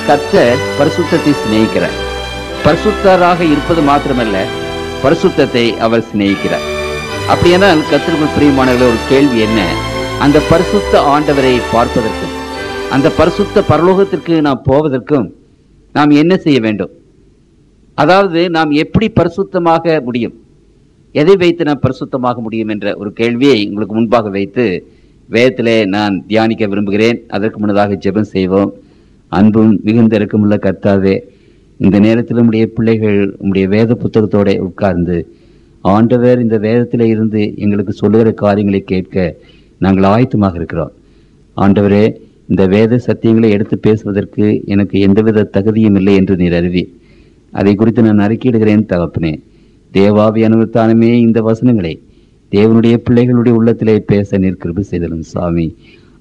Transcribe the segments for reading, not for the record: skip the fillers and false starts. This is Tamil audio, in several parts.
கர்த்தர் பரிசுத்தத்தை சிநேகிக்கிறார். பரிசுத்தராக இருப்பது மாத்திரமல்ல, பரிசுத்தத்தை அவர் சிநேகிக்கிறார். அப்படியானால் கர்த்தருக்குள் பிரியமானவர்களே, ஒரு கேள்வி என்ன? அந்த பரிசுத்த ஆண்டவரை பார்ப்பதற்கும் அந்த பரிசுத்த பரலோகத்திற்கு நாம் போவதற்கும் நாம் என்ன செய்ய வேண்டும்? அதாவது நாம் எப்படி பரிசுத்தமாக முடியும், எதை வைத்து நாம் பரிசுத்தமாக முடியும் என்ற ஒரு கேள்வியை உங்களுக்கு முன்பாக வைத்து வேதத்திலே நான் தியானிக்க விரும்புகிறேன். அதற்கு முன்னதாக ஜெபம் செய்வோம். அன்பும் மிகுந்த இரக்கமுள்ள கர்த்தாவே, இந்த நேரத்தில் உம்முடைய பிள்ளைகள் உம்முடைய வேத புத்தகத்தோட உட்கார்ந்து ஆண்டவர் இந்த வேதத்திலே இருந்து எங்களுக்கு சொல்லுகிற காரியங்களை கேட்க நாங்கள் ஆயத்தமாக இருக்கிறோம். ஆண்டவரே, இந்த வேத சத்தியங்களை எடுத்து பேசுவதற்கு எனக்கு எந்தவித தகுதியும் இல்லை என்று நீர் அறிவீர். அதை குறித்து நான் அறிக்கையிடுகிறேன் தகப்பனே. தேவாவியானவர் தானமே இந்த வசனங்களை தேவனுடைய பிள்ளைகளுடைய உள்ளத்திலே பேச நீர் கிருபை செய்தலும் சாமி.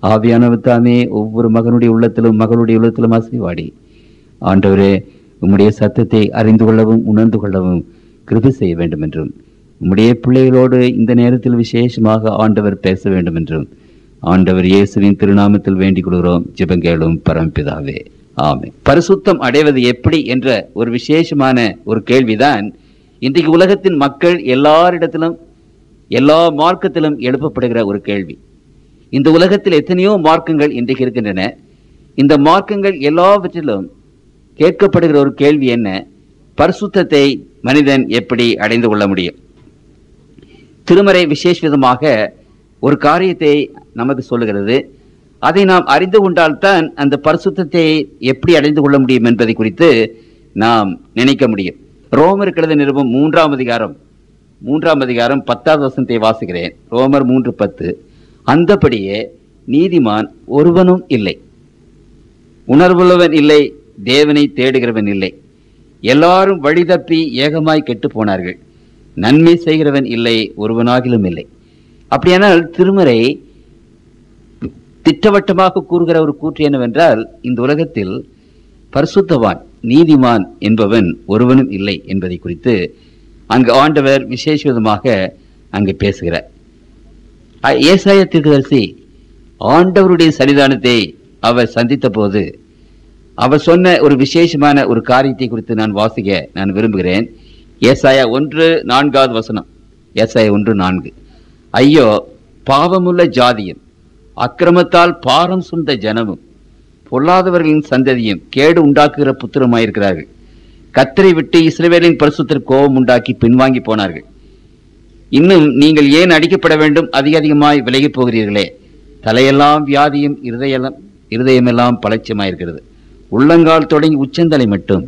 ஆவியானவர் தாமே ஒவ்வொரு மகனுடைய உள்ளத்திலும் மகளுடைய உள்ளத்திலும் அசைவாடி ஆண்டவரே உம்முடைய சத்தத்தை அறிந்து கொள்ளவும் உணர்ந்து கொள்ளவும் கிருபை செய்ய வேண்டும் என்றும், உம்முடைய பிள்ளைகளோடு இந்த நேரத்தில் விசேஷமாக ஆண்டவர் பேச வேண்டும் என்றும் ஆண்டவர் இயேசுவின் திருநாமத்தில் வேண்டிக் கொள்கிறோம். ஜெபங்கேளும் பரமபிதாவே, ஆமென். பரிசுத்தம் அடைவது எப்படி என்ற ஒரு விசேஷமான ஒரு கேள்விதான் இன்றைக்கு உலகத்தின் மக்கள் எல்லாரிடத்திலும் எல்லா மார்க்கத்திலும் எழுப்பப்படுகிற ஒரு கேள்வி. இந்த உலகத்தில் எத்தனையோ மார்க்கங்கள் இன்றைக்கு இருக்கின்றன. இந்த மார்க்கங்கள் எல்லாவற்றிலும் கேட்கப்படுகிற ஒரு கேள்வி என்ன? பரிசுத்தத்தை மனிதன் எப்படி அடைந்து கொள்ள முடியும்? திருமறை விசேஷ விதமாக ஒரு காரியத்தை நமக்கு சொல்லுகிறது. அதை நாம் அறிந்து கொண்டால்தான் அந்த பரிசுத்தத்தை எப்படி அடைந்து கொள்ள முடியும் என்பதை குறித்து நாம் நினைக்க முடியும். ரோமர் எழுதின நிருபம் 3ஆம் அதிகாரம் 10வது வசனத்தை வாசிக்கிறேன். ரோமர் 3:10. அந்தபடியே நீதிமான் ஒருவனும் இல்லை, உணர்வுள்ளவன் இல்லை, தேவனை தேடுகிறவன் இல்லை. எல்லாரும் வழி தப்பி ஏகமாய் கெட்டு போனார்கள், நன்மை செய்கிறவன் இல்லை, ஒருவனாகிலும் இல்லை. அப்படியானால் திருமறை திட்டவட்டமாக கூறுகிற ஒரு கூற்று என்னவென்றால், இந்த உலகத்தில் பரிசுத்தவான் நீதிமான் என்பவன் ஒருவனும் இல்லை என்பதை குறித்து அங்கு ஆண்டவர் விசேஷ விதமாக அங்கு பேசுகிறார். ஏசாயா தீர்க்கதரிசி ஆண்டவருடைய சன்னிதானத்தை அவர் சந்தித்த போது அவர் சொன்ன ஒரு விசேஷமான ஒரு காரியத்தை குறித்து நான் வாசிக்க நான் விரும்புகிறேன். ஏசாயா 1:4 வசனம். ஏசாயா 1:4. ஐயோ, பாவமுள்ள ஜாதியும் அக்கிரமத்தால் பாரம் சுமந்த ஜனமும் பொல்லாதவர்களின் சந்ததியும் கேடு உண்டாக்குகிற புத்திரமாயிருக்கிறார்கள். கர்த்தரை விட்டு இஸ்ரவேலின் பரிசுத்தர் கோபம் உண்டாக்கி பின்வாங்கி போனார்கள். இன்னும் நீங்கள் ஏன் அடிக்கப்பட வேண்டும்? அதிக அதிகமாய் விலகி போகிறீர்களே. தலையெல்லாம் வியாதியும் இருதயமெல்லாம் பலட்சியமாயிருக்கிறது. உள்ளங்கால் தொடங்கி உச்சந்தலை மட்டும்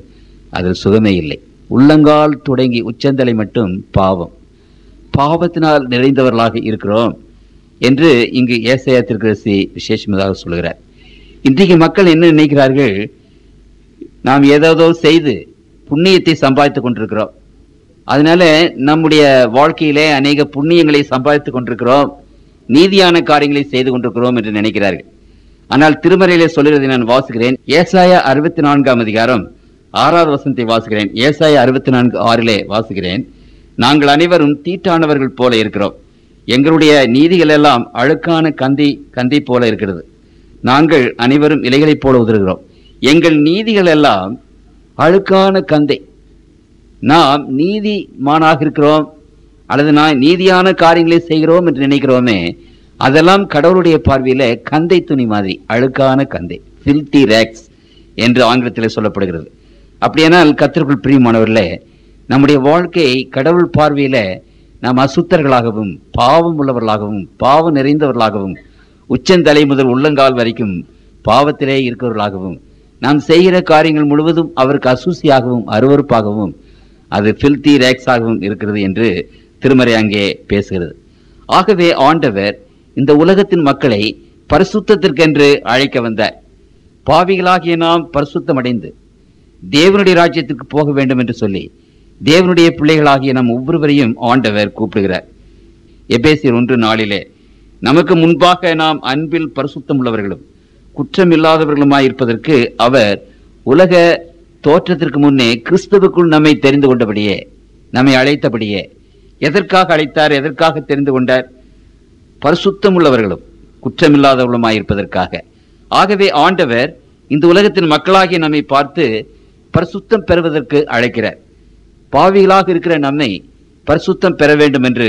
அதில் சுகமே இல்லை. உள்ளங்கால் தொடங்கி உச்சந்தலை மட்டும் பாவம், பாவத்தினால் நிறைந்தவர்களாக இருக்கிறோம் என்று இங்கு ஏசாயா தீர்க்கதரிசி விசேஷமாக சொல்கிறார். இன்றைக்கு மக்கள் என்ன நினைக்கிறார்கள்? நாம் ஏதோ செய்து புண்ணியத்தை சம்பாதித்துக் கொண்டிருக்கிறோம், அதனால நம்முடைய வாழ்க்கையிலே அநேக புண்ணியங்களை சம்பாதித்துக் கொண்டிருக்கிறோம், நீதியான காரியங்களை செய்து கொண்டிருக்கிறோம் என்று நினைக்கிறார்கள். ஆனால் திருமறையிலே சொல்லுறதை நான் வாசிக்கிறேன். ஏசாயா 64ஆம் அதிகாரம் 6வது வசனத்தை வாசிக்கிறேன். ஏசாயா 64:6 வாசிக்கிறேன். நாங்கள் அனைவரும் தீட்டானவர்கள் போல இருக்கிறோம், எங்களுடைய நீதிகள் எல்லாம் அழுக்கான கந்தை போல இருக்கிறது. நாங்கள் அனைவரும் இலைகளைப் போல உதிர்கிறோம், எங்கள் நீதிகள் எல்லாம் அழுக்கான கந்தை. நாம் நீதிமானாக இருக்கிறோம் அல்லது நான் நீதியான காரியங்களை செய்கிறோம் என்று நினைக்கிறோமே, அதெல்லாம் கடவுளுடைய பார்வையில கந்தை துணி மாதிரி, அழுக்கான கந்தை, filthy rags என்று ஆங்கிலத்தில் சொல்லப்படுகிறது. அப்படியானால் கர்த்தருக்குள் பிரியமானவர்களே, நம்முடைய வாழ்க்கை கடவுள் பார்வையில நாம் அசுத்தர்களாகவும் பாவம் உள்ளவர்களாகவும் பாவம் நிறைந்தவர்களாகவும் உச்சந்தலை முதல் உள்ளங்கால் வரைக்கும் பாவத்திலே இருக்கிறவர்களாகவும் நாம் செய்கிற காரியங்கள் முழுவதும் அவருக்கு அசூசியாகவும் அருவருப்பாகவும் அது filthy rags ஆகவும் இருக்கிறது என்று திருமறை அங்கே பேசுகிறது. ஆகவே ஆண்டவர் இந்த உலகத்தின் மக்களை பரிசுத்தத்திற்கென்று அழைக்க வந்தார். பாவிகளாகிய நாம் பரிசுத்தம் அடைந்து தேவனுடைய ராஜ்யத்திற்கு போக வேண்டும் என்று சொல்லி தேவனுடைய பிள்ளைகளாகிய நாம் ஒவ்வொருவரையும் ஆண்டவர் கூப்பிடுகிறார். எபேசியர் 1:4 நமக்கு முன்பாக நாம் அன்பில் பரிசுத்தம் உள்ளவர்களும் குற்றமில்லாதவர்களுமாயிருப்பதற்கு அவர் உலக தோற்றத்திற்கு முன்னே கிறிஸ்துவுக்குள் நம்மை தெரிந்து கொண்டபடியே, நம்மை அழைத்தபடியே. எதற்காக அழைத்தார்? எதற்காக தெரிந்து கொண்டார்? பரிசுத்தம் உள்ளவர்களும் குற்றமில்லாதவர்களுமாயிருப்பதற்காக. ஆகவே ஆண்டவர் இந்த உலகத்தின் மக்களாகிய நம்மை பார்த்து பரிசுத்தம் பெறுவதற்கு அழைக்கிறார். பாவிகளாக இருக்கிற நம்மை பரிசுத்தம் பெற வேண்டும் என்று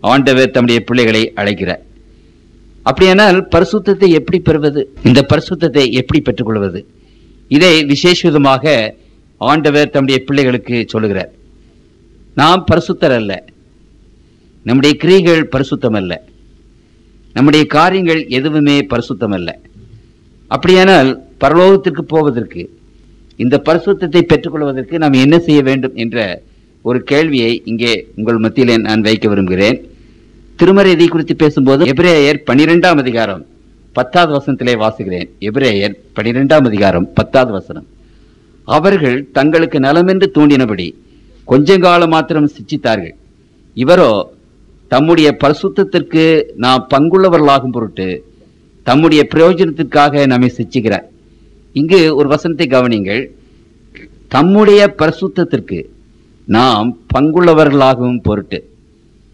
ஆண்டவர் தம்முடைய பிள்ளைகளை அழைக்கிறார். அப்படியானால் பரிசுத்தத்தை எப்படி பெறுவது? இந்த பரிசுத்தத்தை எப்படி பெற்றுக்கொள்வது? இதை விசேஷமாக ஆண்டவர் தம்முடைய பிள்ளைகளுக்கு சொல்லுகிறார். நாம் பரிசுத்தர் அல்ல, நம்முடைய கிரியைகள் பரிசுத்தம் அல்ல, நம்முடைய காரியங்கள் எதுவுமே பரிசுத்தம் அல்ல. அப்படியானால் பரலோகத்திற்கு போவதற்கு, இந்த பரிசுத்தத்தை பெற்றுக்கொள்வதற்கு நாம் என்ன செய்ய வேண்டும் என்ற ஒரு கேள்வியை இங்கே உங்கள் மத்தியிலே நான் வைக்க விரும்புகிறேன். திருமறை இதை குறித்து பேசும்போது எபிரேயர் 12ஆம் அதிகாரம் 10வது வசனத்திலே வாசிக்கிறேன். எபிரேயர் 12ஆம் அதிகாரம் 10வது வசனம். அவர்கள் தங்களுக்கு நலமென்று தூண்டினபடி கொஞ்சங்காலம் மாத்திரம் சிச்சித்தார்கள், இவரோ தம்முடைய பரிசுத்தத்திற்கு நாம் பங்குள்ளவர்களாகும் பொருட்டு தம்முடைய பிரயோஜனத்திற்காக நம்மை சிச்சிக்கிறார். இங்கு ஒரு வசனத்தை கவனிங்கள். தம்முடைய பரிசுத்தத்திற்கு நாம் பங்குள்ளவர்களாகும் பொருட்டு.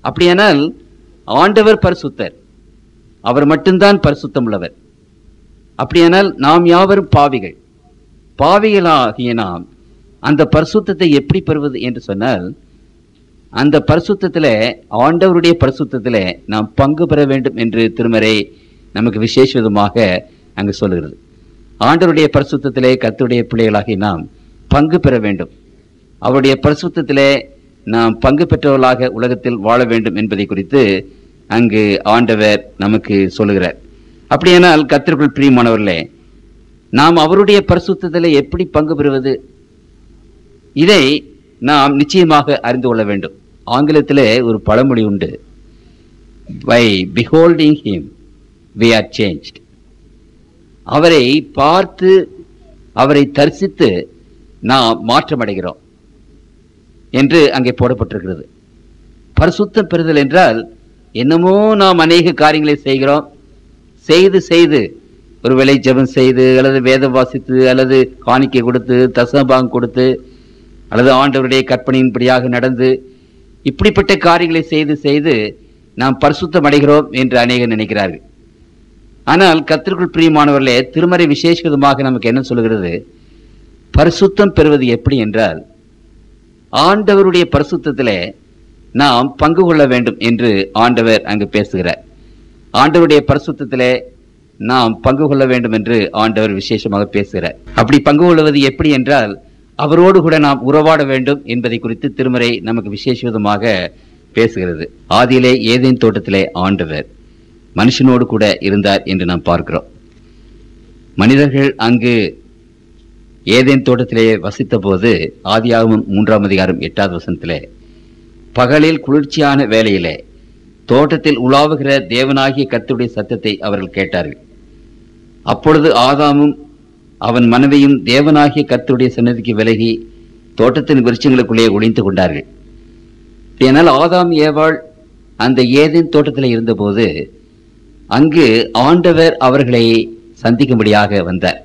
அப்படியானால் ஆண்டவர் பரிசுத்தர், அவர் மட்டும்தான் பரிசுத்தம் உள்ளவர். அப்படியானால் நாம் யாவரும் பாவிகள். பாவிகளாகிய நாம் அந்த பரிசுத்தத்தை எப்படி பெறுவது என்று சொன்னால், அந்த பரிசுத்தத்திலே, ஆண்டவருடைய பரிசுத்தத்திலே நாம் பங்கு பெற வேண்டும் என்று திருமறை நமக்கு விசேஷ விதமாக அங்கு சொல்லுகிறது. ஆண்டவருடைய பரிசுத்தத்திலே கர்த்தருடைய பிள்ளைகளாகி நாம் பங்கு பெற வேண்டும். அவருடைய பரிசுத்தத்திலே நாம் பங்கு பெற்றவர்களாக உலகத்தில் வாழ வேண்டும் என்பதை குறித்து அங்கு ஆண்டவர் நமக்கு சொல்லுகிறார். அப்படியானால் கர்த்தருக்குள் பிரியமானவர்களே, நாம் அவருடைய பரிசுத்தத்திலே எப்படி பங்கு பெறுவது? இதை நாம் நிச்சயமாக அறிந்து கொள்ள வேண்டும். ஆங்கிலத்திலே ஒரு பழமொழி உண்டு, by beholding him we are changed. அவரை பார்த்து, அவரை தரிசித்து நாம் மாற்றமடைகிறோம் என்று அங்கே போடப்பட்டிருக்கிறது. பரிசுத்தம் பெறுதல் என்றால் என்னமோ நாம் அநேக காரியங்களை செய்கிறோம், செய்து ஒருவேளை ஜெபம் செய்து, அல்லது வேதம் வாசித்து, அல்லது காணிக்கை கொடுத்து, தசமபாகம் கொடுத்து, அல்லது ஆண்டவருடைய கற்பனையின்படியாக நடந்து, இப்படிப்பட்ட காரியங்களை செய்து நாம் பரிசுத்தம் அடைகிறோம் என்று அநேகர் நினைக்கிறார்கள். ஆனால் கர்த்தருக்குள் பிரியமானவர்களே, திருமறை விசேஷ விதமாக நமக்கு என்ன சொல்கிறது? பரிசுத்தம் பெறுவது எப்படி என்றால், ஆண்டவருடைய பரிசுத்தத்திலே நாம் பங்கு கொள்ள வேண்டும் என்று ஆண்டவர் அங்கு பேசுகிறார். ஆண்டவருடைய பரிசுத்தத்திலே நாம் பங்கு கொள்ள வேண்டும் என்று ஆண்டவர் விசேஷமாக பேசுகிறார். அப்படி பங்கு கொள்வது எப்படி என்றால், அவரோடு கூட நாம் உறவாட வேண்டும் என்பதை குறித்து திருமறை நமக்கு விசேஷ விதமாக பேசுகிறது. ஆதியிலே ஏதேன் தோட்டத்திலே ஆண்டவர் மனுஷனோடு கூட இருந்தார் என்று நாம் பார்க்கிறோம். மனிதர்கள் அங்கு ஏதேன் தோட்டத்திலே வசித்த போது, ஆதியாகமம் 3ஆம் அதிகாரம் 8வது வசனத்திலே, பகலில் குளிர்ச்சியான வேளையிலே தோட்டத்தில் உலாவுகிற தேவனாகிய கர்த்தருடைய சத்தத்தை அவர்கள் கேட்டார்கள். அப்பொழுது ஆதாமும் அவன் மனைவியும் தேவனாகிய கர்த்தருடைய சன்னதிக்கு விலகி தோட்டத்தின் விருட்சங்களுக்குள்ளே ஒளிந்து கொண்டார்கள். ஏனால் ஆதாம் ஏவாள் அந்த ஏதேன் தோட்டத்தில் இருந்தபோது அங்கு ஆண்டவர் அவர்களை சந்திக்கும்படியாக வந்தார்.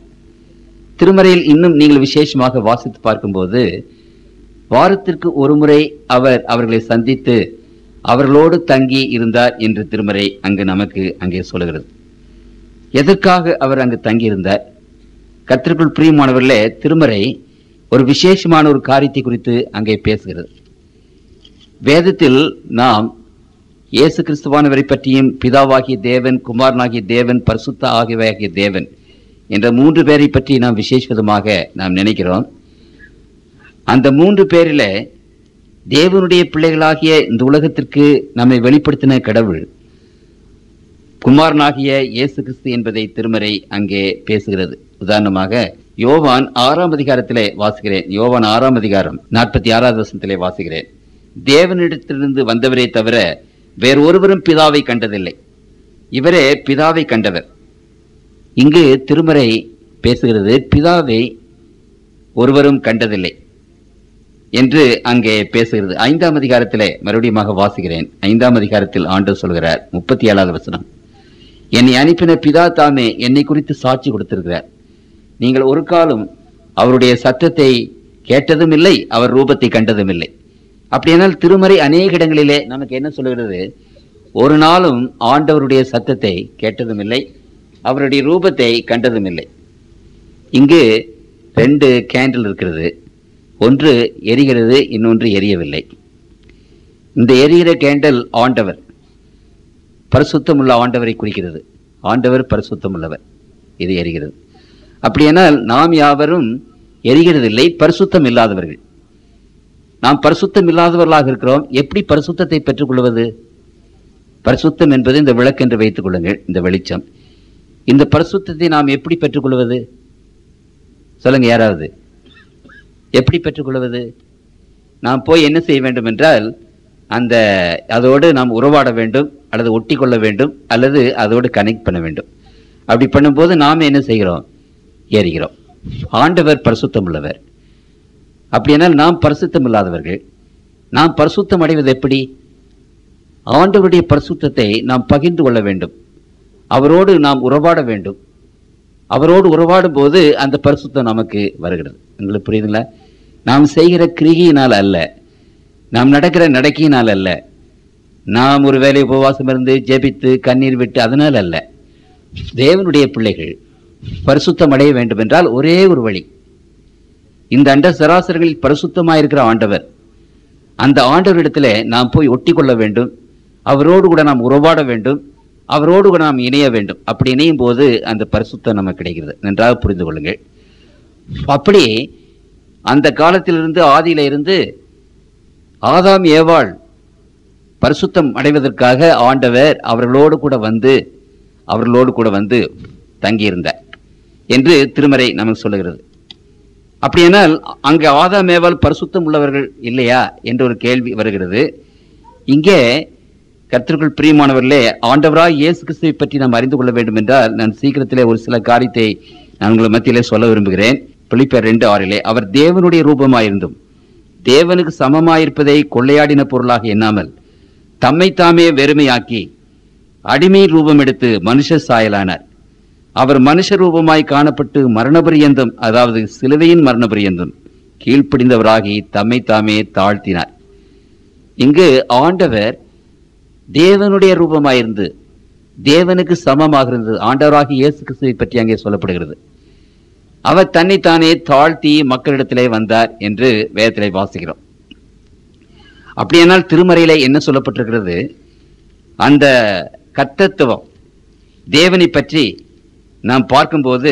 திருமறையில் இன்னும் நீங்கள் விசேஷமாக வாசித்து பார்க்கும்போது, வாரத்திற்கு ஒரு முறை அவர் அவர்களை சந்தித்து அவர்களோடு தங்கி இருந்தார் என்று திருமறை அங்கு நமக்கு அங்கே சொல்லுகிறது. எதற்காக அவர் அங்கு தங்கியிருந்தார்? கர்த்தருக்குள் பிரியமானவர்களே, திருமறை ஒரு விசேஷமான ஒரு காரியத்தை குறித்து அங்கே பேசுகிறது. வேதத்தில் நாம் இயேசு கிறிஸ்துவானவரை பற்றியும், பிதாவாகிய தேவன், குமாரனாகிய தேவன், பரிசுத்த ஆகிய தேவன் என்ற 3 பேரை பற்றி நாம் விசேஷ விதமாக நாம் நினைக்கிறோம். அந்த 3 பேரில் தேவனுடைய பிள்ளைகளாகிய இந்த உலகத்திற்கு நம்மை வெளிப்படுத்தின கடவுள் குமாரனாகிய இயேசு கிறிஸ்து என்பதை திருமறை அங்கே பேசுகிறது. உதாரணமாக யோவான் 6ஆம் அதிகாரத்திலே வாசிக்கிறேன். யோவான் 6ஆம் அதிகாரம் 46வது வசனத்திலே வாசிக்கிறேன். தேவனிடத்திலிருந்து வந்தவரே தவிர வேறு ஒருவரும் பிதாவை கண்டதில்லை, இவரே பிதாவை கண்டவர். இங்கு திருமறை பேசுகிறது, பிதாவை ஒருவரும் கண்டதில்லை என்று அங்கே பேசுகிறது. 5ஆம் அதிகாரத்திலே மறுபடியும் வாசிக்கிறேன். 5ஆம் அதிகாரத்தில் ஆண்டவர் சொல்கிறார், 37வது வசனம், என்னை அனுப்பின பிதா தாமே என்னை குறித்து சாட்சி கொடுத்திருக்கிறார். நீங்கள் ஒரு காலம் அவருடைய சத்தத்தை கேட்டதும் இல்லை, அவர் ரூபத்தை கண்டதும் இல்லை. அப்படியானால் திருமறை அநேக இடங்களிலே நமக்கு என்ன சொல்கிறது? ஒரு நாளும் ஆண்டவருடைய சத்தத்தை கேட்டதும் இல்லை, அவருடைய ரூபத்தை கண்டதும் இல்லை. இங்கு 2 கேண்டில் இருக்கிறது. ஒன்று எரிகிறது, இன்னொன்று எரியவில்லை. இந்த எரிகிற கேண்டில் ஆண்டவர், பரிசுத்தமுள்ள ஆண்டவரை குறிக்கிறது. ஆண்டவர் பரிசுத்தம் உள்ளவர், இது எரிகிறது. அப்படியானால் நாம் யாவரும் எரிகிறதில்லை, பரிசுத்தம் இல்லாதவர்கள். நாம் பரிசுத்தம் இல்லாதவர்களாக இருக்கிறோம். எப்படி பரிசுத்தத்தை பெற்றுக்கொள்வது? பரிசுத்தம் என்பது இந்த விளக்கு என்று வைத்துக் கொள்ளுங்கள், இந்த வெளிச்சம். இந்த பரிசுத்தத்தை நாம் எப்படி பெற்றுக்கொள்வது? சொல்லுங்க யாராவது. எப்படி பெற்றுக்கொள்வது? நாம் போய் என்ன செய்ய வேண்டும் என்றால், அதோடு நாம் உறவாட வேண்டும், அல்லது ஒட்டி கொள்ள வேண்டும், அல்லது அதோடு கனெக்ட் பண்ண வேண்டும். அப்படி பண்ணும்போது நாம் என்ன செய்கிறோம்? ஏறுகிறோம். ஆண்டவர் பரிசுத்தம் உள்ளவர். அப்படியானால் நாம் பரிசுத்தம் இல்லாதவர்கள். நாம் பரிசுத்தம் அடைவது எப்படி? ஆண்டவருடைய பரிசுத்தத்தை நாம் பகிர்ந்து கொள்ள வேண்டும். அவரோடு நாம் உறவாட வேண்டும். அவரோடு உறவாடும் போது அந்த பரிசுத்தம் நமக்கு வருகிறது. உங்களுக்கு புரியுதுங்களா? நாம் செய்கிற கிரியினால் அல்ல, நாம் நடக்கிற நடக்கையினால் அல்ல, நாம் ஒரு வேலை உபவாசம் இருந்து ஜெபித்து கண்ணீர் விட்டு அதனால் அல்ல. தேவனுடைய பிள்ளைகள் பரிசுத்தம் அடைய வேண்டும் என்றால் ஒரே ஒரு வழி, இந்த அண்ட சராசரங்களில் பரிசுத்தமாயிருக்கிற ஆண்டவர், அந்த ஆண்டவரிடத்தில் நாம் போய் ஒட்டி கொள்ள வேண்டும். அவரோடு கூட நாம் உறவாட வேண்டும். அவரோடு கூட நாம் இணைய வேண்டும். அப்படி இணையும் போது அந்த பரிசுத்தம் நமக்கு கிடைக்கிறது. நன்றாக புரிந்து கொள்ளுங்கள். அப்படி அந்த காலத்திலிருந்து, ஆதியில இருந்து ஆதாம் ஏவாள் பரிசுத்தம் அடைவதற்காக ஆண்டவர் அவர்களோடு கூட வந்து தங்கியிருந்தார் என்று திருமறை நமக்கு சொல்லுகிறது. அப்படியானால் அங்கே ஆதாம் ஏவாள் பரிசுத்தம் உள்ளவர்கள் இல்லையா என்று ஒரு கேள்வி வருகிறது. இங்கே கர்த்தருக்குள் பிரியமானவர்களே, ஆண்டவராய் இயேசு கிறிஸ்துவை பற்றி நாம் அறிந்து கொள்ள வேண்டும் என்றால், நான் சீக்கிரத்திலே ஒரு சில காரியத்தை நான் உங்கள் மத்தியிலே சொல்ல விரும்புகிறேன். பிலிப்பியர் 2:6 அவர் தேவனுடைய ரூபமாயிருந்தும் தேவனுக்கு சமமாயிருப்பதை கொள்ளையாடின பொருளாக எண்ணாமல் தம்மைத்தாமே வெறுமையாக்கி அடிமை ரூபம் எடுத்து மனுஷ சாயலானார். அவர் மனுஷ ரூபமாய் காணப்பட்டு மரணபரியந்தம், அதாவது சிலுவையின் மரணபரியந்தம் கீழ்ப்படிந்தவராகி தம்மைத்தாமே தாழ்த்தினார். இங்கு ஆண்டவர் தேவனுடைய ரூபமாயிருந்து தேவனுக்கு சமமாக இருந்தது. ஆண்டவராகி இயேசு கிறிஸ்துவை பற்றி அங்கே சொல்லப்படுகிறது. அவர் தன்னைத்தானே தாழ்த்தி மக்களிடத்திலே வந்தார் என்று வேதத்திலே வாசிக்கிறோம். அப்படியானால் திருமறையிலே என்ன சொல்லப்பட்டிருக்கிறது? அந்த கர்த்தத்துவம் தேவனை பற்றி நாம் பார்க்கும்போது,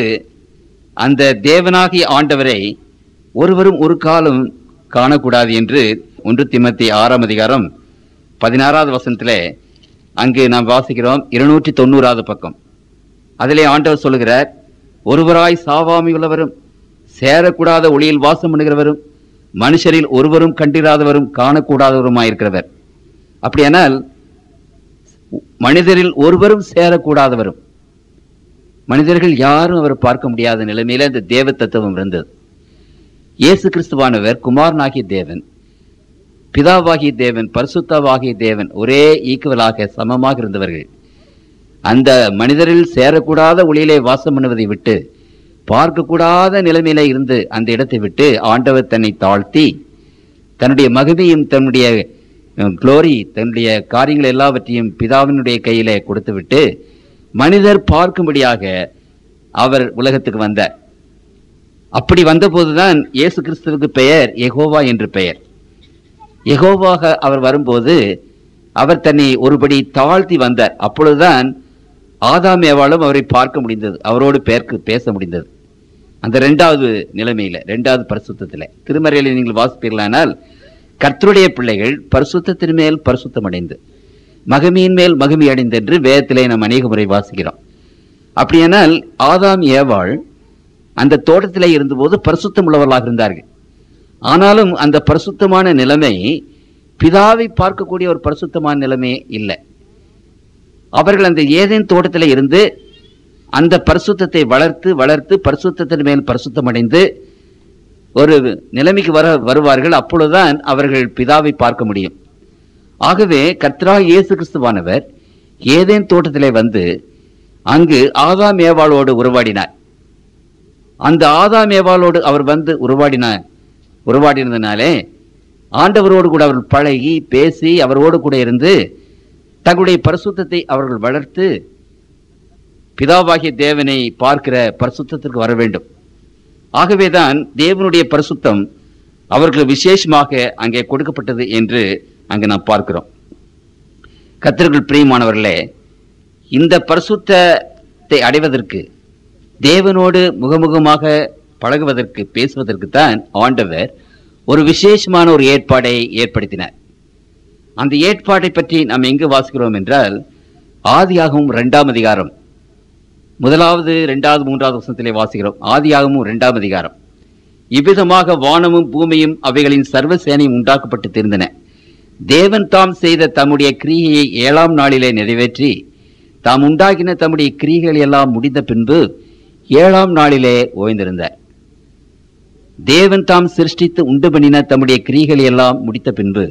அந்த தேவனாகிய ஆண்டவரை ஒருவரும் ஒரு காலம் காணக்கூடாது என்று 1 தீமோத்தேயு 6:16 அங்கு நாம் வாசிக்கிறோம். 290 பக்கம். அதிலே ஆண்டவர் சொல்லுகிறார், ஒருவராய் சாவாமை உள்ளவரும் சேரக்கூடாத ஒளியில் வாசம் பண்ணுகிறவரும் மனுஷரில் ஒருவரும் கண்டிராதவரும் காணக்கூடாதவருமாயிருக்கிறவர். அப்படியானால் மனிதரில் ஒருவரும் சேரக்கூடாதவரும், மனிதர்கள் யாரும் அவர் பார்க்க முடியாத நிலைமையில இந்த தேவ தத்துவம் இருந்தது. இயேசு கிறிஸ்துவானவர் குமாரனாகிய தேவன், பிதாவாகிய தேவன், பரிசுத்தவாகிய தேவன், ஒரே ஈக்குவலாக சமமாக இருந்தவர்கள். அந்த மனிதரில் சேரக்கூடாத ஒளியிலே வாசம் பண்ணுவதை விட்டு, பார்க்கக்கூடாத நிலைமையில இருந்து அந்த இடத்தை விட்டு ஆண்டவர் தன்னை தாழ்த்தி தன்னுடைய மகிமையும் தன்னுடைய குளோரி, தன்னுடைய காரியங்கள் எல்லாவற்றையும் பிதாவினுடைய கையிலே கொடுத்து விட்டு மனிதர் பார்க்கும்படியாக அவர் உலகத்துக்கு வந்தார். அப்படி வந்தபோதுதான் இயேசு கிறிஸ்துவுக்கு பெயர் யெகோவா என்று பெயர். யெகோவாக அவர் வரும்போது அவர் தன்னை ஒருபடி தாழ்த்தி வந்தார். அப்பொழுதுதான் ஆதாம் ஏவாளும் அவரை பார்க்க முடிந்தது, அவரோடு பேச முடிந்தது. அந்த 2வது நிலைமையில, 2வது பரிசுத்தத்தில் திருமறையில நீங்கள் வாசிப்பீர்களானால், கர்த்தருடைய பிள்ளைகள் பரிசுத்தத்தின் மேல் பரிசுத்தம் அடைந்து மகிமையின் மேல் மகிமை அடைந்து என்று வேதத்திலே நாம் அநேக முறை வாசிக்கிறோம். அப்படியானால் ஆதாம் ஏவாள் அந்த தோட்டத்திலே இருந்தபோது பரிசுத்தம் உள்ளவர்களாக இருந்தார்கள். ஆனாலும் அந்த பரிசுத்தமான நிலைமை பிதாவை பார்க்கக்கூடிய ஒரு பரிசுத்தமான நிலைமை இல்லை. அவர்கள் அந்த ஏதேன் தோட்டத்தில் இருந்து அந்த பரிசுத்தத்தை வளர்த்து வளர்த்து பரிசுத்தத்தின் மேல் பரிசுத்தம் அடைந்து ஒரு நிலைமைக்கு வருவார்கள். அப்பொழுதுதான் அவர்கள் பிதாவை பார்க்க முடியும். ஆகவே கர்த்தராகிய இயேசு கிறிஸ்துவானவர் ஏதேன் தோட்டத்திலே வந்து அங்கு ஆதாம் ஏவாளோடு உறவாடினார். அந்த ஆதாம் ஏவாளோடு அவர் வந்து உறவாடினதுனாலே ஆண்டவரோடு கூட அவர்கள் பழகி பேசி அவரோடு கூட இருந்து தங்களுடைய பரிசுத்தத்தை அவர்கள் வளர்த்து பிதாவாகிய தேவனை பார்க்கிற பரிசுத்தத்திற்கு வர வேண்டும். ஆகவேதான் தேவனுடைய பரிசுத்தம் அவர்கள் விசேஷமாக அங்கே கொடுக்கப்பட்டது என்று அங்கே நாம் பார்க்கிறோம். கர்த்தருக்குள் பிரியமானவர்களே, இந்த பரிசுத்தத்தை அடைவதற்கு, தேவனோடு முகமுகமாக பழகுவதற்கு, பேசுவதற்கு தான் ஆண்டவர் ஒரு விசேஷமான ஒரு ஏற்பாடை ஏற்படுத்தினார். அந்த ஏற்பாட்டை பற்றி நாம் எங்கு வாசிக்கிறோம் என்றால், ஆதியாகமம் 2ஆம் அதிகாரம் 1வது 2வது 3வது வசனத்திலே வாசிக்கிறோம். ஆதியாகமம் 2ஆம் அதிகாரம். இவ்விதமாக வானமும் பூமியும் அவைகளின் சர்வ சேனையும் உண்டாக்கப்பட்டு தெரிந்தன. தேவன் தாம் செய்த தம்முடைய கிரியையை 7ஆம் நாளிலே நிறைவேற்றி தாம் உண்டாக்கின தம்முடைய கிரியைகள் எல்லாம் முடிந்த பின்பு 7ஆம் நாளிலே ஓய்ந்திருந்தார். தேவன் தாம் சிருஷ்டித்து உண்டு பண்ணின தம்முடைய கிரியைகள் எல்லாம் முடித்த பின்பு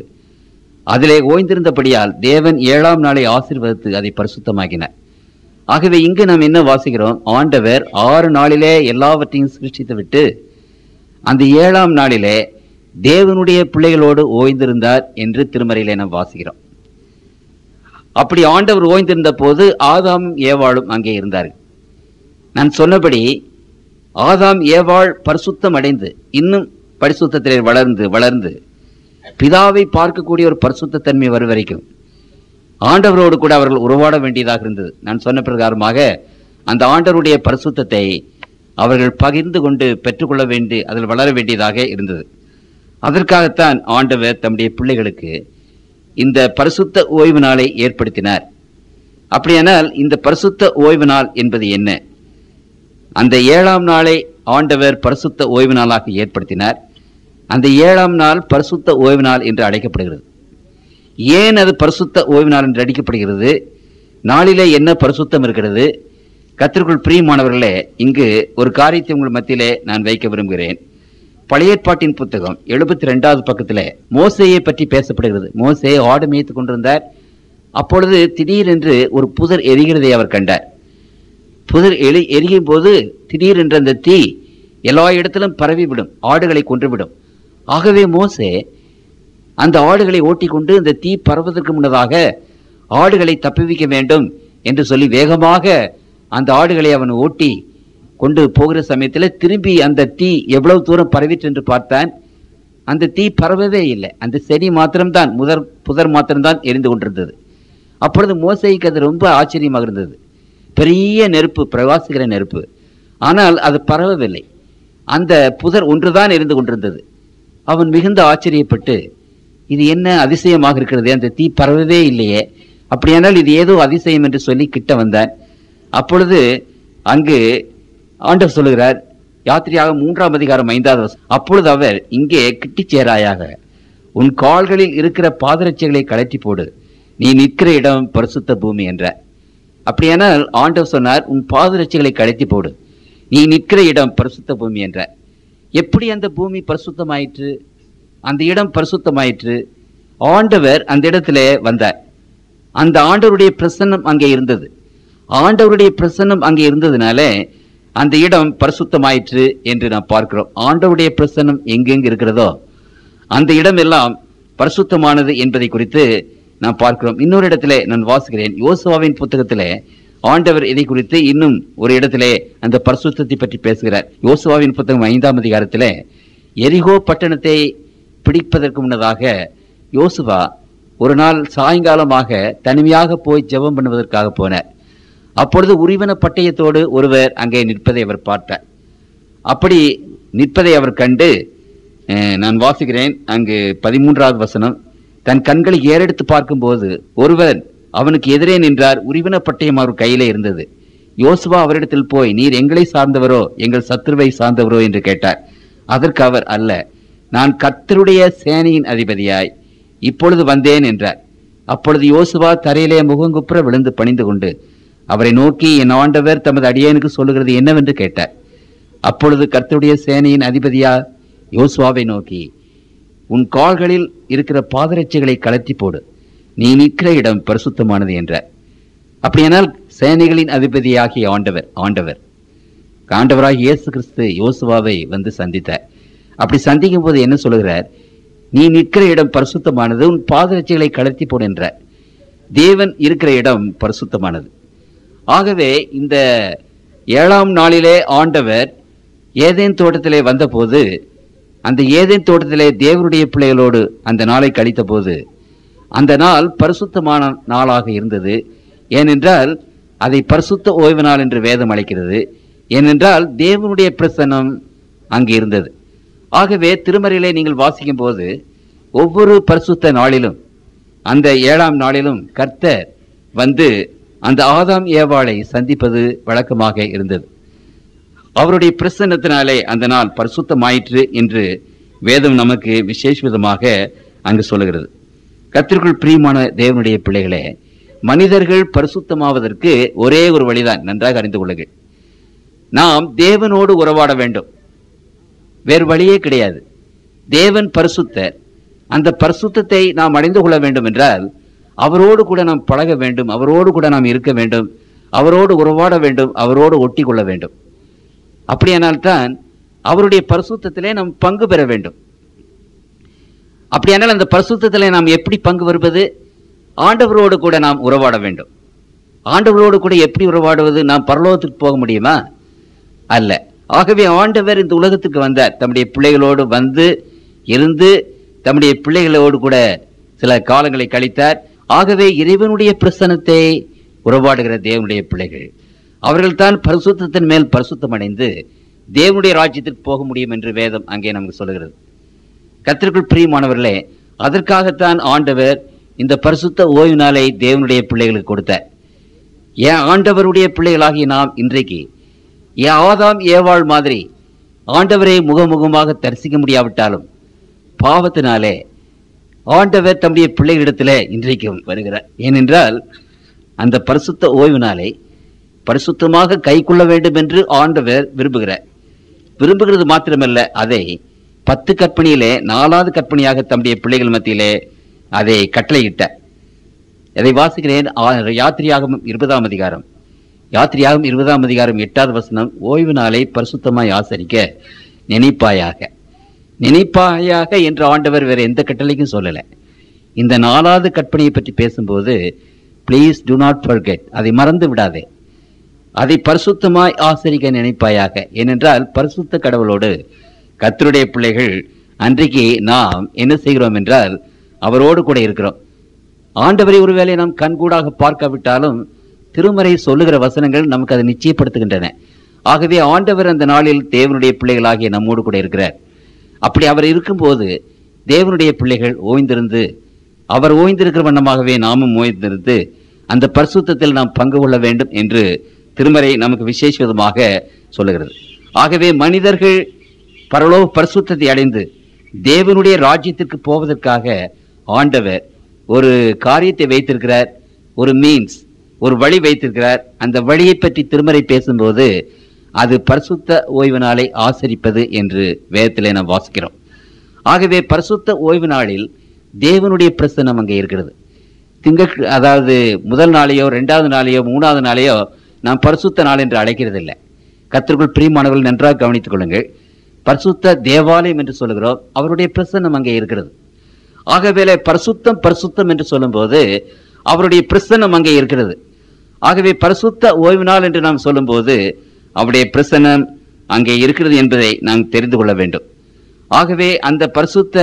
அதிலே ஓய்ந்திருந்தபடியால் தேவன் 7ஆம் நாளை ஆசீர்வதித்து அதை பரிசுத்தமாக்கினார். ஆகவே இங்கு நாம் என்ன வாசிக்கிறோம்? ஆண்டவர் 6 நாளிலே எல்லாவற்றையும் சிருஷ்டித்து விட்டு அந்த 7ஆம் நாளிலே தேவனுடைய பிள்ளைகளோடு ஓய்ந்திருந்தார் என்று திருமறையிலே நாம் வாசிக்கிறோம். அப்படி ஆண்டவர் ஓய்ந்திருந்த போது ஆதாமும் ஏவாளும் அங்கே இருந்தார்கள். நான் சொன்னபடி ஆதாம் ஏவாள் பரிசுத்தம் அடைந்து இன்னும் பரிசுத்தத்திலே வளர்ந்து வளர்ந்து பிதாவை பார்க்கக்கூடிய ஒரு பரிசுத்த தன்மை வரும் வரைக்கும் ஆண்டவரோடு கூட அவர்கள் உறவாட வேண்டியதாக இருந்தது. நான் சொன்ன பிரகாரமாக அந்த ஆண்டவருடைய பரிசுத்தத்தை அவர்கள் பகிர்ந்து கொண்டு பெற்றுக்கொள்ள வேண்டி அதில் வளர வேண்டியதாக இருந்தது. அதற்காகத்தான் ஆண்டவர் தம்முடைய பிள்ளைகளுக்கு இந்த பரிசுத்த ஓய்வு நாளை ஏற்படுத்தினார். அப்படியானால் இந்த பரிசுத்த ஓய்வு நாள் என்பது என்ன? அந்த 7ஆம் நாளை ஆண்டவர் பரிசுத்த ஓய்வு நாளாக ஏற்படுத்தினார். அந்த 7ஆம் நாள் பரிசுத்த ஓய்வு நாள் என்று அழைக்கப்படுகிறது. ஏன் அது பரிசுத்த ஓய்வு நாள் என்று அழைக்கப்படுகிறது? நாளிலே என்ன பரிசுத்தம் இருக்கிறது? கர்த்தருக்குள் பிரியமானவர்களே, இங்கு ஒரு காரியத்தை உங்கள் மத்தியிலே நான் வைக்க விரும்புகிறேன். பழைய ஏற்பாட்டின் புத்தகம் 72வது பக்கத்தில் மோசேயை பற்றி பேசப்படுகிறது. மோசே ஆடு மேய்த்து கொண்டிருந்தார். அப்பொழுது திடீரென்று ஒரு புதர் எரிகிறதை அவர் கண்டார். புதர் எரியும் போது திடீரென்று அந்த தீ எல்லா இடத்திலும் பரவிவிடும், ஆடுகளை கொன்றுவிடும். ஆகவே மோசே அந்த ஆடுகளை ஓட்டி கொண்டு இந்த தீ பரவதற்கு முன்னதாக ஆடுகளை தப்புவிக்க வேண்டும் என்று சொல்லி வேகமாக அந்த ஆடுகளை அவன் ஓட்டி கொண்டு போகிற சமயத்தில் திரும்பி அந்த தீ எவ்வளவு தூரம் பரவிற்று என்று பார்த்தான். அந்த தீ பரவவே இல்லை. அந்த செடி மாத்திரம்தான், புதர் மாத்திரம்தான் எரிந்து கொண்டிருந்தது. அப்பொழுது மோசேக்கு அது ரொம்ப ஆச்சரியமாக இருந்தது. பெரிய நெருப்பு, பிரகாசிக்கிற நெருப்பு, ஆனால் அது பரவவில்லை. அந்த புதர் ஒன்றுதான் எரிந்து கொண்டிருந்தது. அவன் மிகுந்த ஆச்சரியப்பட்டு, இது என்ன அதிசயமாக இருக்கிறது, அந்த தீ பரவவே இல்லையே, அப்படியானால் இது ஏதோ அதிசயம் என்று சொல்லி கிட்ட வந்தான். அப்பொழுது அங்கு ஆண்டவர் சொல்லுகிறார், யாத்திரையாக 3ஆம் அதிகாரம் 5வது வசனம், அப்பொழுது அவர், இங்கே கிட்டிச் சேராயாக, உன் கால்களில் இருக்கிற பாதரட்சைகளை கழற்றி போடு, நீ நிற்கிற இடம் பரிசுத்த பூமி என்றார். அப்படியானால் ஆண்டவர் சொன்னார், உன் பாதரட்சைகளை கழற்றி போடு, நீ நிற்கிற இடம் பரிசுத்த பூமி என்றார். எப்படி அந்த பூமி பரிசுத்தமாயிற்று, அந்த இடம் பரிசுத்தமாயிற்று? ஆண்டவர் அந்த இடத்துல வந்தார். அந்த ஆண்டவருடைய பிரசன்னம் அங்கே இருந்தது. ஆண்டவருடைய பிரசன்னம் அங்கே இருந்ததுனால அந்த இடம் பரிசுத்தமாயிற்று என்று நாம் பார்க்கிறோம். ஆண்டவருடைய பிரசன்னம் எங்கெங்கு இருக்கிறதோ அந்த இடம் எல்லாம் பரிசுத்தமானது என்பதை குறித்து நாம் பார்க்கிறோம். இன்னொரு இடத்துல நான் வாசிக்கிறேன், யோசுவாவின் புத்தகத்திலே ஆண்டவர் இதை குறித்து இன்னும் ஒரு இடத்திலே அந்த பரிசுத்தத்தை பற்றி பேசுகிறார். யோசுவாவின் புத்தகம் 5ஆம் அதிகாரத்திலே எரிகோ பட்டணத்தை பிடிப்பதற்கு முன்னதாக யோசுவா ஒரு நாள் சாயங்காலமாக தனிமையாக போய் ஜெபம் பண்ணுவதற்காக போனார். அப்பொழுது உரிவன பட்டயத்தோடு ஒருவர் அங்கே நிற்பதை அவர் பார்த்தார். அப்படி நிற்பதை அவர் கண்டு, நான் வாசிக்கிறேன் அங்கு 13வது வசனம், தன் கண்களை ஏறெடுத்து பார்க்கும்போது ஒருவர் அவனுக்கு எதிரே நின்றார். உரிவன பட்டயம் அவர் கையிலே இருந்தது. யோசுவா அவரிடத்தில் போய், நீர் எங்களை சார்ந்தவரோ எங்கள் சத்துருவை சார்ந்தவரோ என்று கேட்டார். அதற்கு அவர், அல்ல, நான் கர்த்தருடைய சேனையின் அதிபதியாய் இப்பொழுது வந்தேன் என்றார். அப்பொழுது யோசுவா தரையிலே முகங்குப்புற விழுந்து பணிந்து கொண்டு அவரை நோக்கி, என் ஆண்டவர் தமது அடியேனுக்கு சொல்லுகிறது என்னவென்று கேட்டார். அப்பொழுது கர்த்தருடைய சேனையின் அதிபதியா யோசுவாவை நோக்கி, உன் கால்களில் இருக்கிற பாதரட்சைகளை கழற்றி போடு, நீ நிற்கிற இடம் பரிசுத்தமானது என்றார். அப்படியானால் சேனைகளின் அதிபதியாகிய ஆண்டவராகிய இயேசு கிறிஸ்து யோசுவாவை வந்து சந்தித்தார். அப்படி சந்திக்கும் போது என்ன சொல்லுகிறார்? நீ நிற்கிற இடம் பரிசுத்தமானது, உன் பாதரட்சைகளை கழற்றி போடு என்றார். தேவன் இருக்கிற இடம் பரிசுத்தமானது. ஆகவே இந்த 7ஆம் நாளிலே ஆண்டவர் ஏதேன் தோட்டத்திலே வந்தபோது, அந்த ஏதேன் தோட்டத்திலே தேவனுடைய பிள்ளைகளோடு அந்த நாளை கழித்த போது அந்த நாள் பரிசுத்தமான நாளாக இருந்தது. ஏனென்றால் அதை பரிசுத்த ஓய்வு நாள் என்று வேதம் அழைக்கிறது. ஏனென்றால் தேவனுடைய பிரசன்னம் அங்கு இருந்தது. ஆகவே திருமறையிலே நீங்கள் வாசிக்கும் போது ஒவ்வொரு பரிசுத்த நாளிலும், அந்த 7ஆம் நாளிலும் கர்த்தர் வந்து அந்த ஆதாம் ஏவாளை சந்திப்பது வழக்கமாக இருந்தது. அவருடைய பிரசன்னத்தினாலே அந்த நாள் பரிசுத்தமாயிற்று என்று வேதம் நமக்கு விசேஷ விதமாக அங்கு சொல்லுகிறது. கர்த்தருக்குள் பிரியமான தேவனுடைய பிள்ளைகளே, மனிதர்கள் பரிசுத்தமாவதற்கு ஒரே ஒரு வழிதான், நன்றாக அறிந்து கொள்ளுங்கள். நாம் தேவனோடு உறவாட வேண்டும், வேறு வழியே கிடையாது. தேவன் பரிசுத்தர். அந்த பரிசுத்தத்தை நாம் அடைந்து கொள்ள வேண்டும் என்றால் அவரோடு கூட நாம் பழக வேண்டும், அவரோடு கூட நாம் இருக்க வேண்டும், அவரோடு உறவாட வேண்டும், அவரோடு ஒட்டி கொள்ள வேண்டும். அப்படியானால்தான் அவருடைய பரிசுத்தத்திலே நாம் பங்கு பெற வேண்டும். அப்படியானால் அந்த பரிசுத்தத்திலே நாம் எப்படி பங்கு வருவது? ஆண்டவரோடு கூட நாம் உறவாட வேண்டும். ஆண்டவரோடு கூட எப்படி உறவாடுவது? நாம் பரலோகத்துக்கு போக முடியுமா? அல்ல. ஆகவே ஆண்டவர் இந்த உலகத்துக்கு வந்தார், தம்முடைய பிள்ளைகளோடு வந்து இருந்து தம்முடைய பிள்ளைகளோடு கூட சில காலங்களை கழித்தார். ஆகவே இறைவனுடைய பிரசன்னத்தை உறவாடுகிற தேவனுடைய பிள்ளைகள் அவர்கள் தான் பரிசுத்தத்தின் மேல் பரிசுத்தம் அடைந்து தேவனுடைய ராஜ்யத்திற்கு போக முடியும் என்று வேதம் அங்கே நமக்கு சொல்லுகிறது. கர்த்தருக்குள் பிரியமானவர்களே, அதற்காகத்தான் ஆண்டவர் இந்த பரிசுத்த ஓய்வு நாளை தேவனுடைய பிள்ளைகளுக்கு கொடுத்தார். ஏன் ஆண்டவருடைய பிள்ளைகளாகிய நாம் இன்றைக்கு ஆதாம் ஏவாள் மாதிரி ஆண்டவரை முகமுகமாக தரிசிக்க முடியாவிட்டாலும் பாவத்தினாலே ஆண்டவர் தம்முடைய பிள்ளைகளிடத்தில் இன்றைக்கும் வருகிறார். ஏனென்றால் அந்த பரிசுத்த ஓய்வு நாளை பரிசுத்தமாக கை கொள்ள வேண்டும் என்று ஆண்டவர் விரும்புகிறது மாத்திரமல்ல, அதை 10 கற்பனையிலே 4வது கற்பனையாக தம்முடைய பிள்ளைகள் மத்தியிலே அதை கட்டளையிட்டார். அதை வாசிக்கிறேன். யாத்திரையாகமம் 20ஆம் அதிகாரம் 8வது வசனம். ஓய்வு நாளை பரிசுத்தமாய் ஆசரிக்க நினைப்பாயாக. நினைப்பாயாக என்று ஆண்டவர் வேற எந்த கட்டளைக்கும் சொல்லலை. இந்த 4வது கற்பனையை பற்றி பேசும்போது ப்ளீஸ் டு நாட் ஃபர்கெட், அதை மறந்து விடாதே, அதை பரிசுத்தமாய் ஆசரிக்க நினைப்பாயாக. ஏனென்றால் பரிசுத்த கடவுளோடு கர்த்தருடைய பிள்ளைகள் அன்றைக்கு நாம் என்ன செய்கிறோம் என்றால் அவரோடு கூட இருக்கிறோம். ஆண்டவரை ஒருவேளை நாம் கண்கூடாக பார்க்காவிட்டாலும் திருமறை சொல்லுகிற வசனங்கள் நமக்கு அதை நிச்சயப்படுத்துகின்றன. ஆகவே ஆண்டவர் அந்த நாளில் தேவனுடைய பிள்ளைகளாகிய நம்மோடு கூட இருக்கிறார். அப்படி அவர் இருக்கும்போது தேவனுடைய பிள்ளைகள் ஓய்ந்திருந்து, அவர் ஓய்ந்திருக்கிற வண்ணமாகவே நாமும் ஓய்ந்திருந்து அந்த பரிசுத்தத்தில் நாம் பங்கு கொள்ள வேண்டும் என்று திருமறை நமக்கு விசேஷ விதமாக சொல்லுகிறது. ஆகவே மனிதர்கள் பரலோக பரிசுத்தத்தை அடைந்து தேவனுடைய ராஜ்யத்திற்கு போவதற்காக ஆண்டவர் ஒரு காரியத்தை வைத்திருக்கிறார், ஒரு மீன்ஸ், ஒரு வழி வைத்திருக்கிறார். அந்த வழியை பற்றி திருமறை பேசும்போது அது பரிசுத்த ஓய்வு நாளை ஆசரிப்பது என்று வேதத்திலே நாம் வாசிக்கிறோம். ஆகவே பரிசுத்த ஓய்வு நாளில் தேவனுடைய பிரசன்னம் அங்கே இருக்கிறது. அதாவது முதல் நாளையோ 2வது நாளையோ 3வது நாளையோ நாம் பரிசுத்த நாள் என்று அழைக்கிறதில்லை. கர்த்தருக்குள் பிரியமானவர்கள் நன்றாக கவனித்துக் கொள்ளுங்கள். பரிசுத்த தேவாலயம் என்று சொல்லுகிறோம், அவருடைய பிரசன்னம் அங்கே இருக்கிறது. ஆகவே பரிசுத்தம் என்று சொல்லும்போது அவருடைய பிரசன்னம் அங்கே இருக்கிறது. ஆகவே பரிசுத்த ஓய்வு நாள் என்று நாம் சொல்லும்போது அவருடைய பிரசன்னம் அங்கே இருக்கிறது என்பதை நாம் தெரிந்து கொள்ள வேண்டும். ஆகவே அந்த பரிசுத்த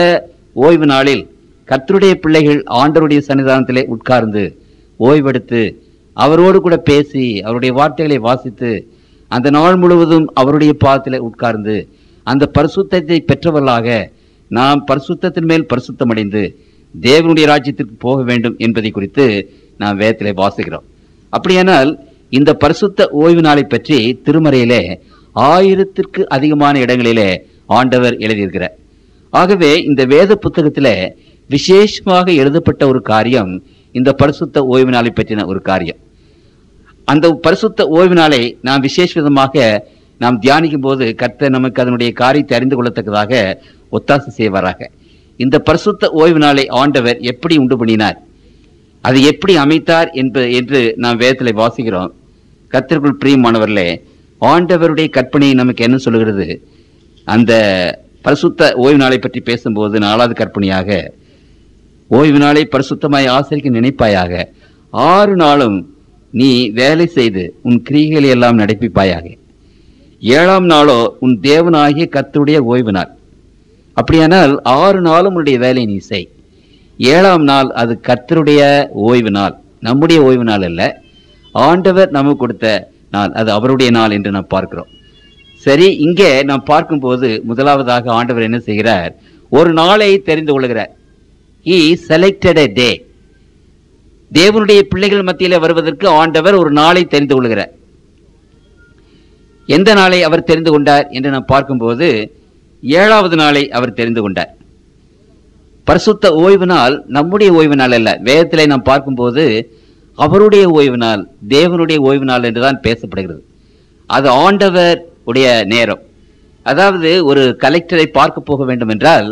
ஓய்வு நாளில் கர்த்தருடைய பிள்ளைகள் ஆண்டவருடைய சன்னிதானத்திலே உட்கார்ந்து ஓய்வெடுத்து அவரோடு கூட பேசி அவருடைய வார்த்தைகளை வாசித்து அந்த நாள் முழுவதும் அவருடைய பாதத்திலே உட்கார்ந்து அந்த பரிசுத்தத்தை பெற்றவர்களாக நாம் பரிசுத்தத்தின் மேல் பரிசுத்தம் அடைந்து தேவனுடைய ராஜ்யத்திற்கு போக வேண்டும் என்பதை குறித்து நாம் வேதத்திலே வாசிக்கிறோம். அப்படியானால் இந்த பரிசுத்த ஓய்வு நாளை பற்றி திருமறையிலே 1000ற்கு அதிகமான இடங்களிலே ஆண்டவர் எழுதியிருக்கிறார். ஆகவே இந்த வேத புத்தகத்திலே விசேஷமாக எழுதப்பட்ட ஒரு காரியம் இந்த பரிசுத்த ஓய்வு நாளை பற்றின ஒரு காரியம். அந்த பரிசுத்த ஓய்வு நாளை நாம் விசேஷ விதமாக நாம் தியானிக்கும் போது கர்த்தர் நமக்கு அதனுடைய காரியத்தை அறிந்து கொள்ளத்தக்கதாக ஒத்தாசை செய்வாராக. இந்த பரிசுத்த ஓய்வு நாளை ஆண்டவர் எப்படி உண்டு பண்ணினார், அதை எப்படி அமைத்தார் என்று நாம் வேதத்தில் வாசிக்கிறோம். கர்த்தருக்குள் பிரியமானவர்களே, ஆண்டவருடைய கற்பனை நமக்கு என்ன சொல்லுகிறது? அந்த பரிசுத்த ஓய்வு நாளை பற்றி பேசும்போது 4வது கற்பனையாக, ஓய்வு நாளை பரிசுத்தமாய் ஆசரிக்க நினைப்பாயாக, 6 நாளும் நீ வேலை செய்து உன் கிரியைகளை எல்லாம் நடப்பிப்பாயாக. 7ஆம் நாளோ உன் தேவனாகிய கர்த்தருடைய ஓய்வு நாள். அப்படியானால் 6 நாளும் உன்னுடைய வேலையை நீ செய். 7ஆம் நாள் அது கர்த்தருடைய ஓய்வு நாள், நம்முடைய ஓய்வு நாள் அல்ல. ஆண்டவர் நமக்கு கொடுத்த நாள், அது அவருடைய நாள் என்று நாம் பார்க்கிறோம். சரி, இங்கே நாம் பார்க்கும்போது முதலாவதாக ஆண்டவர் என்ன செய்கிறார்? ஒரு நாளை தெரிந்து கொள்கிறார். He selected a day. தேவனுடைய பிள்ளைகள் மத்தியில் வருவதற்கு ஆண்டவர் ஒரு நாளை தெரிந்து கொள்கிறார். எந்த நாளை அவர் தெரிந்து கொண்டார் என்று நாம் பார்க்கும்போது 7வது நாளை அவர் தெரிந்து கொண்டார். பரிசுத்த ஓய்வு நாள் நம்முடைய ஓய்வு நாள் அல்ல. வேதத்திலே நாம் பார்க்கும்போது அவருடைய ஓய்வு நாள், தேவனுடைய ஓய்வு நாள் என்றுதான் பேசப்படுகிறது. அது ஆண்டவர் உடைய நேரம். அதாவது ஒரு கலெக்டரை பார்க்க போக வேண்டும் என்றால்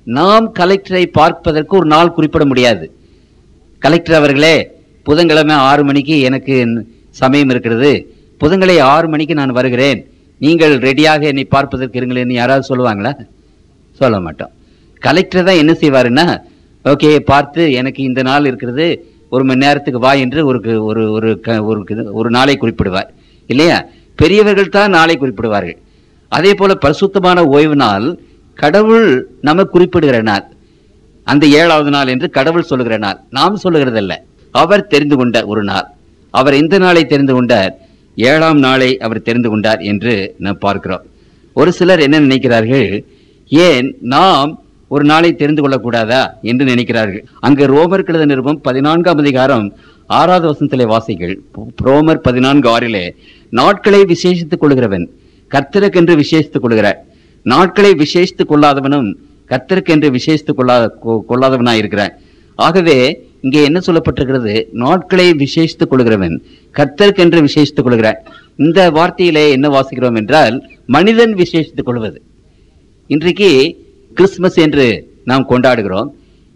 நாம் கலெக்டரை பார்ப்பதற்கு ஒரு நாள் குறிப்பிட முடியாது. கலெக்டர் அவர்களே, புதன்கிழமை 6 மணிக்கு எனக்கு சமயம் இருக்கிறது, புதன்கிழமை 6 மணிக்கு நான் வருகிறேன், நீங்கள் ரெடியாக என்னை பார்ப்பதற்கு இருங்களேன்னு யாராவது சொல்லுவாங்களா? சொல்ல மாட்டோம். கலெக்டர் தான் என்ன செய்வாருன்னா, ஓகே பார்த்து எனக்கு இந்த நாள் இருக்கிறது, 1 மணி நேரத்துக்கு வா என்று ஒரு நாளை குறிப்பிடுவார் இல்லையா? பெரியவர்கள் தான் நாளை குறிப்பிடுவார்கள். அதே போல பரிசுத்தமான ஓய்வு நாள் கடவுள் நமக்கு குறிப்பிடுகிற நாள், அந்த 7வது நாள் என்று கடவுள் சொல்லுகிற நாள், நாம் சொல்லுகிறதல்ல. அவர் தெரிந்து கொண்ட ஒரு நாள். அவர் எந்த நாளை தெரிந்து கொண்டார்? 7ஆம் நாளை அவர் தெரிந்து கொண்டார் என்று நாம் பார்க்கிறோம். ஒரு சிலர் என்ன நினைக்கிறார்கள், ஏன் நாம் ஒரு நாளை தெரிந்து கொள்ளக்கூடாதா என்று நினைக்கிறார்கள். அங்கு ரோமர் எழுதின நிருபம் 14ஆம் அதிகாரம் 6வது வசனத்திலே வாசிகள். ரோமர் 14:6 நாட்களை விசேஷித்துக் கொள்கிறவன் கர்த்தருக்கென்று விசேஷித்துக் கொள்கிறார், நாட்களை விசேஷித்துக் கொள்ளாதவனும் கர்த்தருக்கென்று விசேஷித்துக் கொள்ளாதவனாய் இருக்கிறான். ஆகவே இங்கே என்ன சொல்லப்பட்டிருக்கிறது? நாட்களை விசேஷித்துக் கொள்கிறவன் கர்த்தருக்கென்று விசேஷித்துக் கொள்கிறான். இந்த வார்த்தையிலே என்ன வாசிக்கிறோம் என்றால் மனிதன் விசேஷித்துக் கொள்வது. இன்றைக்கு கிறிஸ்துமஸ் என்று நாம் கொண்டாடுகிறோம்.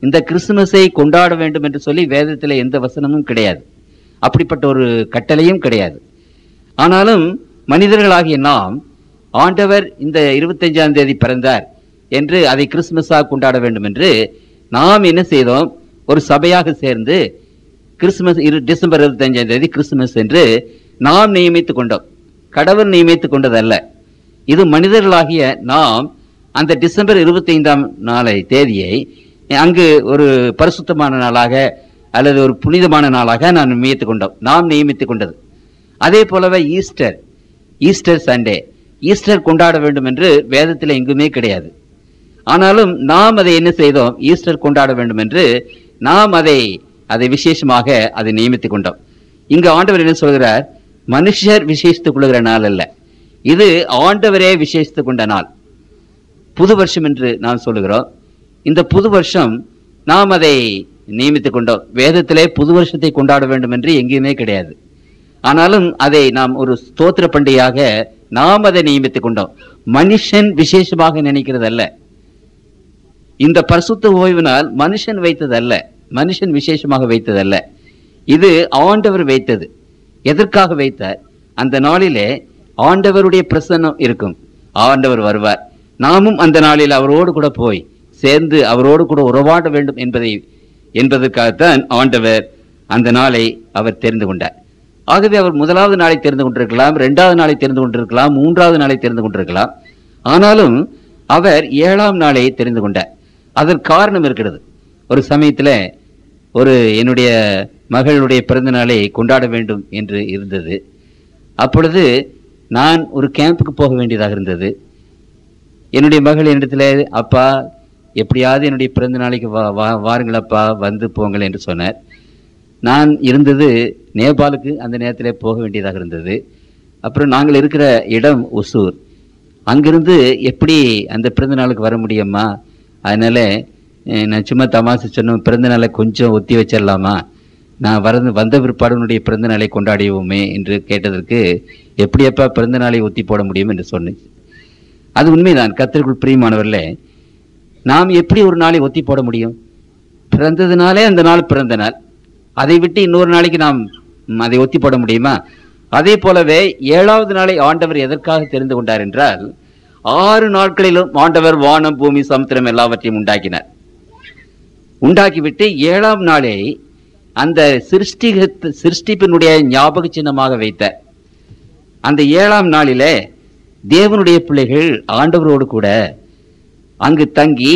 இந்த கிறிஸ்துமஸை கொண்டாட வேண்டும் என்று சொல்லி வேதத்தில் எந்த வசனமும் கிடையாது, அப்படிப்பட்ட ஒரு கட்டளையும் கிடையாது. ஆனாலும் மனிதர்களாகிய நாம் ஆண்டவர் இந்த 25ஆம் தேதி பிறந்தார் என்று அதை கிறிஸ்துமஸாக கொண்டாட வேண்டும் என்று நாம் என்ன செய்தோம்? ஒரு சபையாக சேர்ந்து கிறிஸ்துமஸ் டிசம்பர் 25ஆம் தேதி கிறிஸ்துமஸ் என்று நாம் நியமித்துக் கொண்டோம். கடவுள் நியமித்துக் கொண்டதல்ல. இது மனிதர்களாகிய நாம் அந்த டிசம்பர் 25ஆம் தேதியை அங்கு ஒரு பரிசுத்தமான நாளாக அல்லது ஒரு புனிதமான நாளாக நாம் நியமித்துக் கொண்டது. அதே போலவே ஈஸ்டர் சண்டே, ஈஸ்டர் கொண்டாட வேண்டும் என்று வேதத்தில் எங்குமே கிடையாது. ஆனாலும் நாம் அதை என்ன செய்தோம்? ஈஸ்டர் கொண்டாட வேண்டும் என்று நாம் அதை விசேஷமாக அதை நியமித்துக் கொண்டோம். இங்கு ஆண்டவர் என்ன சொல்கிறார்? மனுஷர் விசேஷித்துக் கொள்கிற நாள் அல்ல, இது ஆண்டவரே விசேஷித்துக் கொண்ட நாள். புது வருஷம் என்று நாம் சொல்லுகிறோம். இந்த புது வருஷம் நாம் அதை நியமித்துக் கொண்டோம். வேதத்திலே புது வருஷத்தை கொண்டாட வேண்டும் என்று எங்கேயுமே கிடையாது. ஆனாலும் அதை நாம் ஒரு ஸ்தோத்திர பண்டிகையாக நாம் அதை நியமித்துக் கொண்டோம். மனுஷன் விசேஷமாக நினைக்கிறது அல்ல. இந்த பரிசுத்த ஓய்வு நாள் மனுஷன் வைத்ததல்ல, மனுஷன் விசேஷமாக வைத்ததல்ல, இது ஆண்டவர் வைத்தது. எதற்காக வைத்தார்? அந்த நாளிலே ஆண்டவருடைய பிரசன்னம் இருக்கும், ஆண்டவர் வருவார். நாமும் அந்த நாளில் அவரோடு கூட போய் சேர்ந்து அவரோடு கூட உறவாட வேண்டும் என்பதற்காகத்தான் ஆண்டவர் அந்த நாளை அவர் தெரிந்து கொண்டார். ஆகவே அவர் முதலாவது நாளை தெரிந்து கொண்டிருக்கலாம், 2வது நாளை தெரிந்து கொண்டிருக்கலாம், 3வது நாளை தெரிந்து கொண்டிருக்கலாம். ஆனாலும் அவர் 7ஆம் நாளை தெரிந்து கொண்டார். அதற்கு காரணம் இருக்கிறது. ஒரு சமயத்தில் என்னுடைய மகளுடைய பிறந்த நாளை கொண்டாட வேண்டும் என்று இருந்தது. அப்பொழுது நான் ஒரு கேம்புக்கு போக வேண்டியதாக இருந்தது. என்னுடைய மகள் என்னிடத்தில், அப்பா எப்படியாவது என்னுடைய பிறந்த நாளைக்கு வாருங்களப்பா, வந்து போங்கள் என்று சொன்னார். நான் இருந்தது நேபாளுக்கு அந்த நேரத்தில் போக வேண்டியதாக இருந்தது. அப்புறம் நாங்கள் இருக்கிற இடம் ஒசூர், அங்கிருந்து எப்படி அந்த பிறந்த நாளுக்கு வர முடியுமா? அதனால நான் சும்மா தமாசு சொன்ன, பிறந்த நாளை கொஞ்சம் ஒத்தி வச்சிடலாமா, நான் வந்த பிற்பாடு பிறந்த நாளை கொண்டாடியோமே என்று கேட்டதற்கு, எப்படியப்பா பிறந்த நாளை ஒத்தி போட முடியும் என்று சொன்னேன். அது உண்மைதான். கர்த்தருக்குள் பிரியமானவர்களே, நாம் எப்படி ஒரு நாளை ஒத்தி போட முடியும்? பிறந்ததுனாலே அந்த நாள் பிறந்த நாள், அதை விட்டு இன்னொரு நாளைக்கு நாம் அதை ஒத்தி போட முடியுமா? அதே போலவே 7வது நாளை ஆண்டவர் எதற்காக தெரிந்து கொண்டார் என்றால், 6 நாட்களிலும் ஆண்டவர் வானம் பூமி சமுத்திரம் எல்லாவற்றையும் உண்டாக்கினார். உண்டாக்கிவிட்டு 7ஆம் நாளை அந்த சிருஷ்டிப்பினுடைய ஞாபக சின்னமாக வைத்தார். அந்த 7ஆம் நாளிலே தேவனுடைய பிள்ளைகள் ஆண்டவரோடு கூட அங்கு தங்கி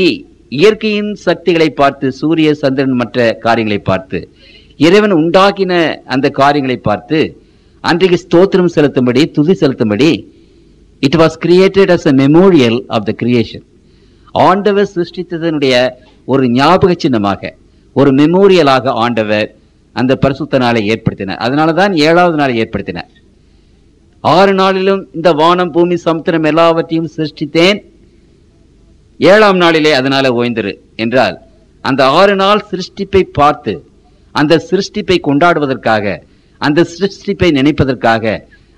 இயற்கையின் சக்திகளை பார்த்து, சூரிய சந்திரன் மற்ற காரியங்களை பார்த்து, இறைவன் உண்டாக்கின அந்த காரியங்களை பார்த்து அன்றைக்கு ஸ்தோத்திரம் செலுத்தும்படி, துதி செலுத்தும்படி, it was created as a memorial of the creation. ஆண்டவர் சிருஷ்டித்ததனுடைய ஒரு ஞாபக சின்னமாக, ஒரு மெமோரியலாக ஆண்டவர் அந்த பரிசுத்த நாளை ஏற்படுத்தினார். அதனாலதான் 7வது நாளை ஏற்படுத்தினார். 6 நாளிலும் இந்த வானம், பூமி, சமுத்திரம் எல்லாவற்றையும் சிருஷ்டித்தேன், 7ஆம் நாளிலே அதனால ஓய்ந்திரு என்றால், அந்த 6 நாள் சிருஷ்டிப்பை பார்த்து, அந்த சிருஷ்டிப்பை கொண்டாடுவதற்காக, அந்த சிருஷ்டிப்பை நினைப்பதற்காக,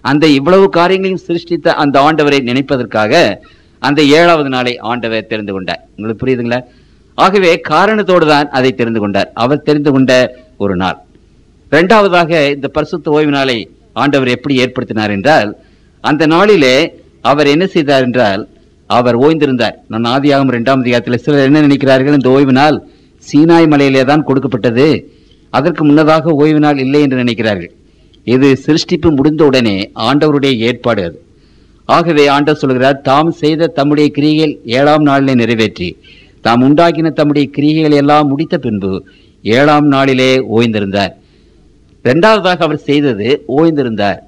அந்த இவ்வளவு காரியங்களையும் சிருஷ்டித்த அந்த ஆண்டவரை நினைப்பதற்காக அந்த 7வது நாளை ஆண்டவர் தெரிந்து கொண்டார். உங்களுக்கு புரியுதுங்களா? ஆகவே காரணத்தோடு தான் அதை தெரிந்து கொண்டார். அவர் தெரிந்து கொண்ட ஒரு நாள். 2வதாக இந்த பரிசுத்த ஓய்வு நாளை ஆண்டவர் எப்படி ஏற்படுத்தினார் என்றால், அந்த நாளிலே அவர் என்ன செய்தார் என்றால், அவர் ஓய்ந்திருந்தார். நான் ஆதியாகமம் 2ஆம் அதிகாரத்தில் சிலர் என்ன நினைக்கிறார்கள், இந்த ஓய்வு நாள் சீனாய் மலையிலே தான் கொடுக்கப்பட்டது, அதற்கு முன்னதாக ஓய்வு நாள் இல்லை என்று நினைக்கிறார்கள். இது சிருஷ்டிப்பு முடிந்த உடனே ஆண்டவருடைய ஏற்பாடு அது. ஆகவே ஆண்டவர் சொல்கிறார், தாம் செய்த தம்முடைய கிரியைகள் 7ஆம் நாளிலே நிறைவேற்றி, தாம் உண்டாக்கின தம்முடைய கிரியைகள் எல்லாம் முடித்த பின்பு 7ஆம் நாளிலே ஓய்ந்திருந்தார். 2வதாக அவர் செய்தது ஓய்ந்திருந்தார்.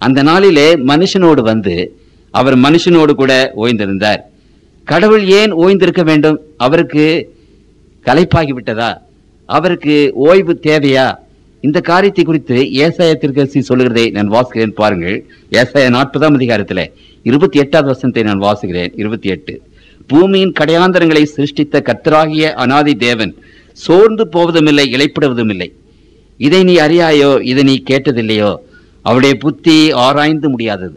அந்த நாளிலே மனுஷனோடு வந்து அவர் மனுஷனோடு கூட ஓய்ந்திருந்தார். கடவுள் ஏன் ஓய்ந்திருக்க வேண்டும்? அவருக்கு களைப்பாகிவிட்டதா? அவருக்கு ஓய்வு தேவையா? இந்த காரியத்தை குறித்து ஏசாயா தீர்க்கதரிசி சொல்லுகிறதை நான் வாசிக்கிறேன் பாருங்கள். ஏசாயா 40ஆம் அதிகாரத்தில் 28வது வசனத்தை நான் வாசிக்கிறேன். 28, பூமியின் கடையாந்தரங்களை சிருஷ்டித்த கர்த்தராகிய அநாதி தேவன் சோர்ந்து போவதுமில்லை, இளைப்படுவதும் இல்லை. இதை நீ அறியாயோ? இதை நீ கேட்டதில்லையோ? அவருடைய புத்தி ஆராய்ந்து முடியாதது.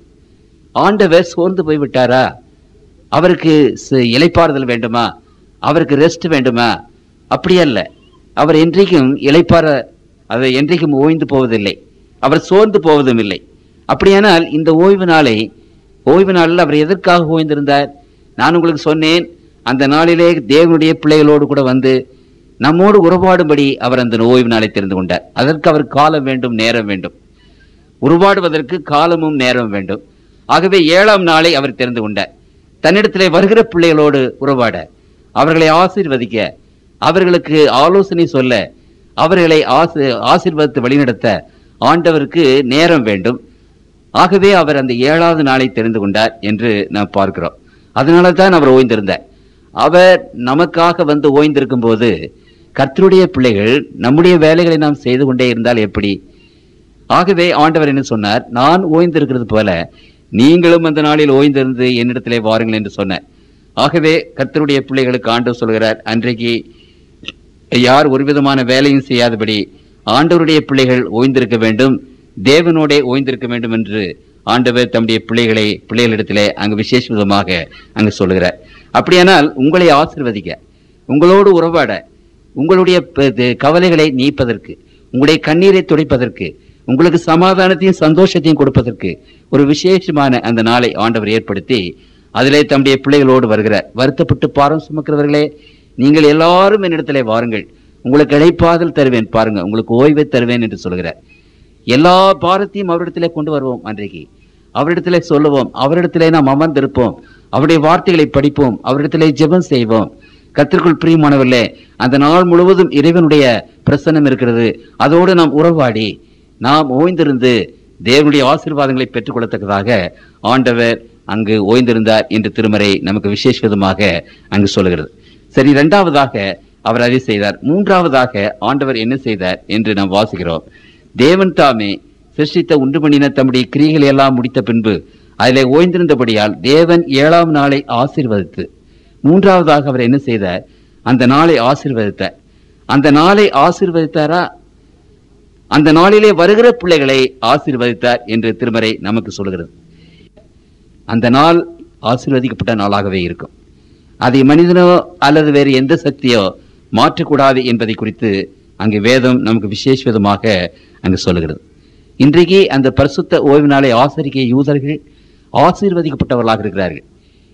ஆண்டவர் சோர்ந்து போய்விட்டாரா? அவருக்கு இளைப்பாறுதல் வேண்டுமா? அவருக்கு ரெஸ்ட் வேண்டுமா? அப்படியல்ல. அவர் என்றைக்கும் இளைப்பாற, அதை என்றைக்கும் ஓய்ந்து போவதில்லை, அவர் சோர்ந்து போவதும் இல்லை. அப்படியானால் இந்த ஓய்வு நாளில் அவர் எதற்காக ஓய்ந்திருந்தார்? நான் உங்களுக்கு சொன்னேன், அந்த நாளிலே தேவனுடைய பிள்ளைகளோடு கூட வந்து நம்மோடு உறவாடும்படி அவர் அந்த ஓய்வு நாளை தெரிந்து கொண்டார். அதற்கு அவர் காலம் வேண்டும், நேரம் வேண்டும். உருவாடுவதற்கு காலமும் நேரம் வேண்டும். ஆகவே 7ஆம் நாளை அவர் தெரிந்து கொண்டார். தன்னிடத்திலே வருகிற பிள்ளைகளோடு உறவாட, அவர்களை ஆசீர்வதிக்க, அவர்களுக்கு ஆலோசனை சொல்ல, அவர்களை ஆசீர்வதித்து வழிநடத்த ஆண்டவருக்கு நேரம் வேண்டும். ஆகவே அவர் அந்த 7வது நாளை தெரிந்து கொண்டார் என்று நாம் பார்க்கிறோம். அதனால தான் அவர் ஓய்ந்திருந்தார். அவர் நமக்காக வந்து ஓய்ந்திருக்கும் போது, கர்த்தருடைய பிள்ளைகள் நம்முடைய வேலைகளை நாம் செய்து கொண்டே இருந்தால் எப்படி? ஆகவே ஆண்டவர் என்ன சொன்னார்? நான் ஓய்ந்திருக்கிறது போல நீங்களும் அந்த நாளில் ஓய்ந்திருந்து என்னிடத்திலே வாருங்கள் என்று சொன்னார். ஆகவே கர்த்தருடைய பிள்ளைகளுக்கு ஆண்டவர் சொல்கிறார், அன்றைக்கு யார் ஒரு விதமான வேலையும் செய்யாதபடி ஆண்டவருடைய பிள்ளைகள் ஓய்ந்திருக்க வேண்டும், தேவனோடே ஓய்ந்திருக்க வேண்டும் என்று ஆண்டவர் தம்முடைய பிள்ளைகளிடத்திலே அங்கு விசேஷ விதமாக அங்கு சொல்லுகிறார். அப்படியானால் உங்களை ஆசீர்வதிக்க, உங்களோடு உறவாட, உங்களுடைய கவலைகளை நீப்பதற்கு, உங்களுடைய கண்ணீரை துடைப்பதற்கு, உங்களுக்கு சமாதானத்தையும் சந்தோஷத்தையும் கொடுப்பதற்கு ஒரு விசேஷமான அந்த நாளை ஆண்டவர் ஏற்படுத்தி அதிலே தம்முடைய பிள்ளைகளோடு வருகிறார். வருத்தப்பட்டு பாரம் சுமக்கிறவர்களே, நீங்கள் எல்லாரும் என்னிடத்திலே வாருங்கள், உங்களுக்கு இளைப்பாறுதல் தருவேன், பாருங்க உங்களுக்கு ஓய்வை தருவேன் என்று சொல்கிறார். எல்லா பாரத்தையும் அவரிடத்திலே கொண்டு வருவோம். அன்றைக்கு அவரிடத்திலே சொல்லுவோம், அவரிடத்திலே நாம் அமர்ந்திருப்போம், அவருடைய வார்த்தைகளை படிப்போம், அவரிடத்திலே ஜெபம் செய்வோம். கர்த்தருக்குள் பிரியமானவர்களே, அந்த நாள் முழுவதும் இறைவனுடைய பிரசன்னம் இருக்கிறது. அதோடு நாம் உறவாடி நாம் ஓய்ந்திருந்து தேவனுடைய ஆசீர்வாதங்களை பெற்றுக்கொள்ளத்தக்கதாக ஆண்டவர் அங்கு ஓய்ந்திருந்தார் என்று திருமறை நமக்கு விசேஷ விதமாக அங்கு சொல்லுகிறது. சரி, 2வதாக அவர் அதை செய்தார். 3வதாக ஆண்டவர் என்ன செய்தார் என்று நாம் வாசிக்கிறோம். தேவன் தாமே சிருஷ்டித்த உண்டு பண்ணின தம்முடைய கிரியைகளை எல்லாம் முடித்த பின்பு அதிலே ஓய்ந்திருந்தபடியால் தேவன் 7ஆம் நாளை ஆசீர்வதித்து, 3வதாக அவர் என்ன செய்தார்? அந்த நாளை ஆசீர்வதித்தார். அந்த நாளை ஆசீர்வதித்தாரா? அந்த நாளிலே வருகிற பிள்ளைகளை ஆசீர்வதித்தார் என்று திருமறை நமக்கு சொல்கிறது. அந்த நாள் ஆசீர்வதிக்கப்பட்ட நாளாகவே இருக்கும். அதை மனிதனோ அல்லது வேறு எந்த சக்தியோ மாற்றக்கூடாது என்பதை குறித்து அங்கு வேதம் நமக்கு விசேஷ விதமாக அங்கு சொல்லுகிறது. இன்றைக்கு அந்த பரிசுத்த ஓய்வு நாளை ஆசரிக்க யூதர்கள் ஆசீர்வதிக்கப்பட்டவர்களாக இருக்கிறார்கள்.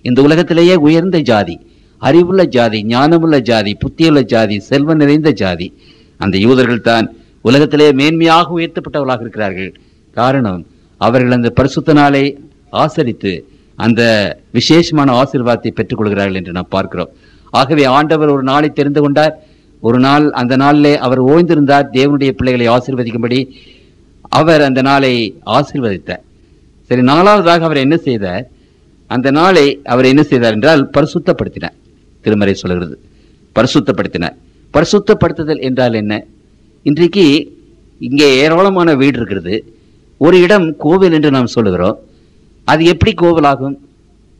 இந்த உலகத்திலேயே உயர்ந்த ஜாதி, அறிவுள்ள ஜாதி, ஞானமுள்ள ஜாதி, புத்தியுள்ள ஜாதி, செல்வம் நிறைந்த ஜாதி அந்த யூதர்கள் தான் உலகத்திலே மேன்மையாக உயர்த்தப்பட்டவர்களாக இருக்கிறார்கள். காரணம், அவர்கள் அந்த பரிசுத்த நாளை ஆசரித்து அந்த விசேஷமான ஆசீர்வாதத்தை பெற்றுக் கொள்கிறார்கள் என்று நாம் பார்க்கிறோம். ஆகவே ஆண்டவர் ஒரு நாளை தெரிந்து கொண்டார். ஒரு நாள், அந்த நாளிலே அவர் ஓய்ந்திருந்தார். தேவனுடைய பிள்ளைகளை ஆசீர்வதிக்கும்படி அவர் அந்த நாளை ஆசீர்வதித்தார். சரி, நாலாவதாக அவர் என்ன செய்தார்? அந்த நாளை அவர் என்ன செய்தார் என்றால் பரிசுத்தப்படுத்தினார். திருமறை சொல்கிறது பரிசுத்தப்படுத்தினார். பரிசுத்தப்படுத்துதல் என்றால் என்ன? இன்றைக்கு இங்கே ஏராளமான வீடு இருக்கிறது. ஒரு இடம் கோவில் என்று நாம் சொல்லுகிறோம். அது எப்படி கோவிலாகும்?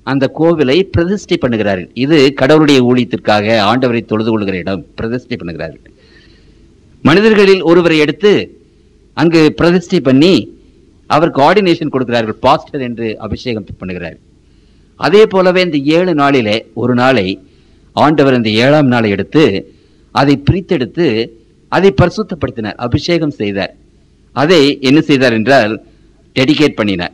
அந்த கோவிலை பிரதிஷ்டை பண்ணுகிறார்கள். இது கடவுளுடைய ஊழியத்திற்காக ஆண்டவரை தொழுது கொள்கிற இடம். பிரதிஷ்டை பண்ணுகிறார்கள். மனிதர்களில் ஒருவரை எடுத்து அங்கு பிரதிஷ்டை பண்ணி அவருக்கு ஆர்டினேஷன் கொடுக்கிறார்கள். பாஸ்டர் என்று அபிஷேகம் பண்ணுகிறார்கள். அதே போலவே இந்த 7 நாளிலே ஒரு நாளை ஆண்டவர் இந்த 7ஆம் நாளை எடுத்து அதை பிரித்தெடுத்து அதை பரிசுத்தப்படுத்தினார், அபிஷேகம் செய்தார். அதை என்ன செய்தார் என்றால் டெடிகேட் பண்ணினார்.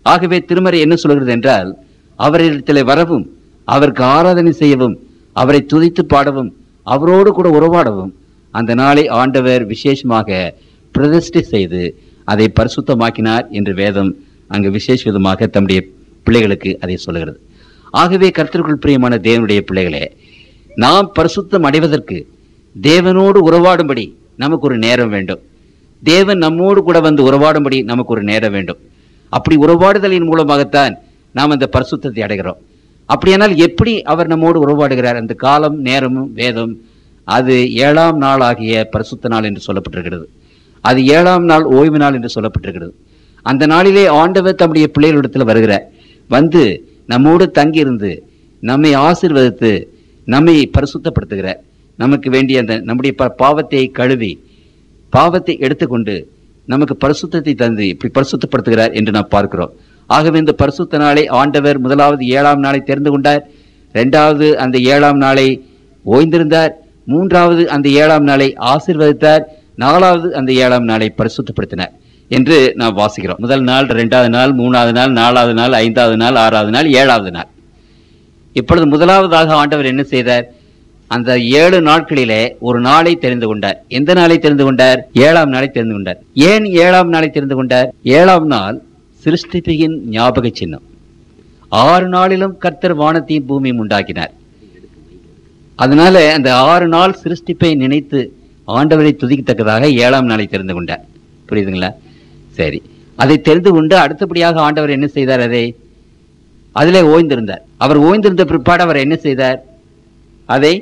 ஆகவே திருமறை என்ன சொல்கிறது என்றால், அவரிடத்தில் வரவும், அவருக்கு ஆராதனை செய்யவும், அவரை துதித்து பாடவும், அவரோடு கூட உறவாடவும் அந்த நாளை ஆண்டவர் விசேஷமாக பிரதிஷ்டை செய்து அதை பரிசுத்தமாக்கினார் என்று வேதம் அங்கு விசேஷ விதமாக தம்முடைய பிள்ளைகளுக்கு அதை சொல்லுகிறது. ஆகவே கர்த்தருக்குள் பிரியமான தேவனுடைய பிள்ளைகளே, நாம் பரிசுத்தம் அடைவதற்கு தேவனோடு உறவாடும்படி நமக்கு ஒரு நேரம் வேண்டும். தேவன் நம்மோடு கூட வந்து உறவாடும்படி நமக்கு ஒரு நேரம் வேண்டும். அப்படி உறவாடுதலின் மூலமாகத்தான் நாம் அந்த பரிசுத்தத்தை அடைகிறோம். அப்படியானால் எப்படி அவர் நம்மோடு உறவாடுகிறார்? அந்த காலம், நேரமும் வேதம் அது 7ஆம் நாள் ஆகிய பரிசுத்த நாள் என்று சொல்லப்பட்டிருக்கிறது. அது 7ஆம் நாள் ஓய்வு நாள் என்று சொல்லப்பட்டிருக்கிறது. அந்த நாளிலே ஆண்டவர் தம்முடைய பிள்ளைகளிடத்தில் வருகிறார். வந்து நம்மோடு தங்கியிருந்து நம்மை ஆசீர்வதித்து நம்மை பரிசுத்தப்படுத்துகிறார். நமக்கு வேண்டிய அந்த நம்முடைய பாவத்தை கழுவி பாவத்தை எடுத்துக்கொண்டு நமக்கு பரிசுத்தத்தை தந்து இப்படி பரிசுத்தப்படுத்துகிறார் என்று நாம் பார்க்கிறோம். ஆகவே இந்த பரிசுத்த நாளை ஆண்டவர் முதலாவது 7ஆம் நாளை தெரிந்து கொண்டார். 2வது அந்த 7ஆம் நாளை ஓய்ந்திருந்தார். 3வது அந்த 7ஆம் நாளை ஆசீர்வதித்தார். 4வது அந்த 7ஆம் நாளை பரிசுத்தப்படுத்தினார் என்று நாம் வாசிக்கிறோம். முதல் நாள், 2வது நாள், 3வது நாள், 4வது நாள், 5வது நாள், 6வது நாள், 7வது நாள். இப்பொழுது முதலாவதாக ஆண்டவர் என்ன செய்தார்? அந்த 7 நாட்களிலே ஒரு நாளை தெரிந்து கொண்டார். எந்த நாளை தெரிந்து கொண்டார்? 7ஆம் நாளை தெரிந்து கொண்டார். ஏன் 7ஆம் நாளை தெரிந்து கொண்டார்? 7ஆம் நாள் சிருஷ்டிப்பின் ஞாபக சின்னம். 6 நாளிலும் கர்த்தர் வானத்தையும் பூமியும் உண்டாக்கினார். அதனால அந்த 6 நாள் சிருஷ்டிப்பை நினைத்து ஆண்டவரை துதிக்கத்தக்கதாக 7ஆம் நாளை தெரிந்து கொண்டார். புரியுதுங்களா? சரி, அதை தெரிந்து கொண்டு அடுத்தபடியாக ஆண்டவர் என்ன செய்தார்? அதிலே ஓய்ந்திருந்தார். அவர் ஓய்ந்திருந்த பிற்பாடு அவர் என்ன செய்தார்? அதை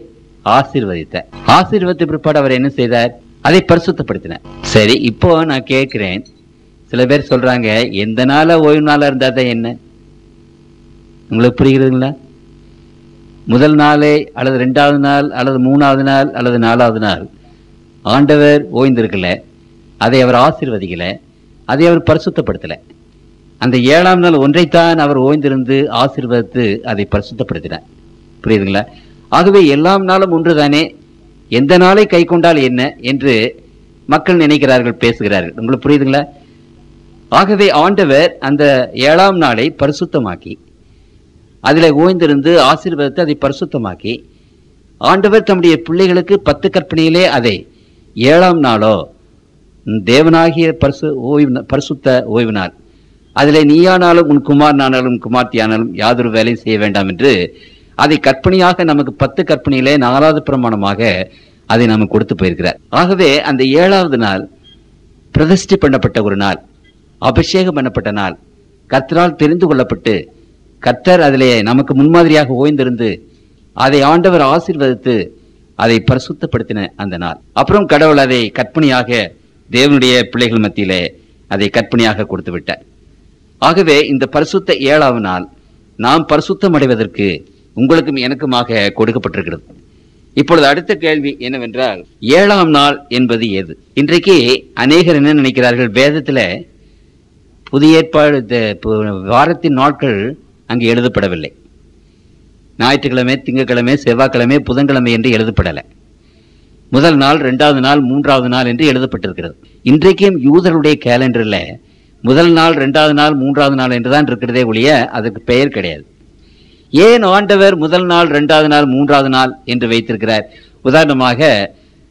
ஆசீர்வதித்தார். ஆசீர்வதித்த பிற்பாடு அவர் என்ன செய்தார்? அதை பரிசுத்தப்படுத்தினார். சரி, இப்போ நான் கேட்கிறேன், சில பேர் சொல்றாங்க, எந்த நாள ஓய்வு நாளா இருந்தா தான் என்ன? உங்களுக்கு புரிகிறதுங்களா? முதல் நாளே அல்லது 2வது நாள் அல்லது 3வது நாள் அல்லது 4வது நாள் ஆண்டவர் ஓய்ந்திருக்கல, அதை அவர் ஆசீர்வதிக்கல, அதை அவர் பரிசுத்தப்படுத்தல. அந்த 7ஆம் நாள் ஒன்றைத்தான் அவர் ஓய்ந்திருந்து ஆசீர்வதித்து அதை பரிசுத்தப்படுத்தினார். புரியுதுங்களா? ஆகவே எல்லாம் நாளும் ஒன்றுதானே, எந்த நாளை கை கொண்டால் என்ன என்று மக்கள் நினைக்கிறார்கள், பேசுகிறார்கள். உங்களுக்கு புரியுதுங்களா? ஆகவே ஆண்டவர் அந்த 7ஆம் நாளை பரிசுத்தமாக்கி அதில் ஓய்ந்திருந்து ஆசீர்வதித்து அதை பரிசுத்தமாக்கி ஆண்டவர் தம்முடைய பிள்ளைகளுக்கு 10 கற்பனையிலே அதை 7ஆம் நாளோ தேவனாகிய பரிசுத்த ஓய்வு நாள், அதிலே நீயானாலும் உன் குமாரனானாலும் குமார்த்தியானாலும் யாதொரு வேலையும் செய்ய வேண்டாம் என்று அதை கற்பனையாக நமக்கு 10 கற்பனையிலே 4வது பிரமாணமாக அதை நமக்கு கொடுத்து போயிருக்கிறார். ஆகவே அந்த 7வது நாள் பிரதிஷ்டை பண்ணப்பட்ட ஒரு நாள், அபிஷேகம் பண்ணப்பட்ட நாள், கர்த்தரால் தெரிந்து கொள்ளப்பட்டு கர்த்தர் அதிலே நமக்கு முன்மாதிரியாக ஓய்ந்திருந்து அதை ஆண்டவர் ஆசீர்வதித்து அதை பரிசுத்தப்படுத்தின அந்த நாள். அப்புறம் கடவுள் அதை கற்பனையாக தேவனுடைய பிள்ளைகள் மத்தியிலே அதை கற்பனையாக கொடுத்து விட்டார். ஆகவே இந்த பரிசுத்த 7வது நாள் நாம் பரிசுத்தம் அடைவதற்கு உங்களுக்கும் எனக்குமாக கொடுக்கப்பட்டிருக்கிறது. இப்பொழுது அடுத்த கேள்வி என்னவென்றால், 7ஆம் நாள் என்பது எது? இன்றைக்கு அநேகர் என்ன நினைக்கிறார்கள்? வேதத்துல புதிய ஏற்பாடு வாரத்தின் நாட்கள் அங்கு எழுதப்படவில்லை. ஞாயிற்றுக்கிழமை, திங்கட்கிழமை, செவ்வாய்க்கிழமை, புதன்கிழமை என்று எழுதப்படலை. முதல் நாள், 2வது நாள், 3வது நாள் என்று எழுதப்பட்டிருக்கிறது. இன்றைக்கும் யூதருடைய கேலண்டர்ல முதல் நாள், 2வது நாள், 3வது நாள் என்றுதான் இருக்கிறதே ஒழிய அதுக்கு பெயர் கிடையாது. ஏன் ஆண்டவர் முதல் நாள், 2வது நாள், 3வது நாள் என்று வைத்திருக்கிறார்? உதாரணமாக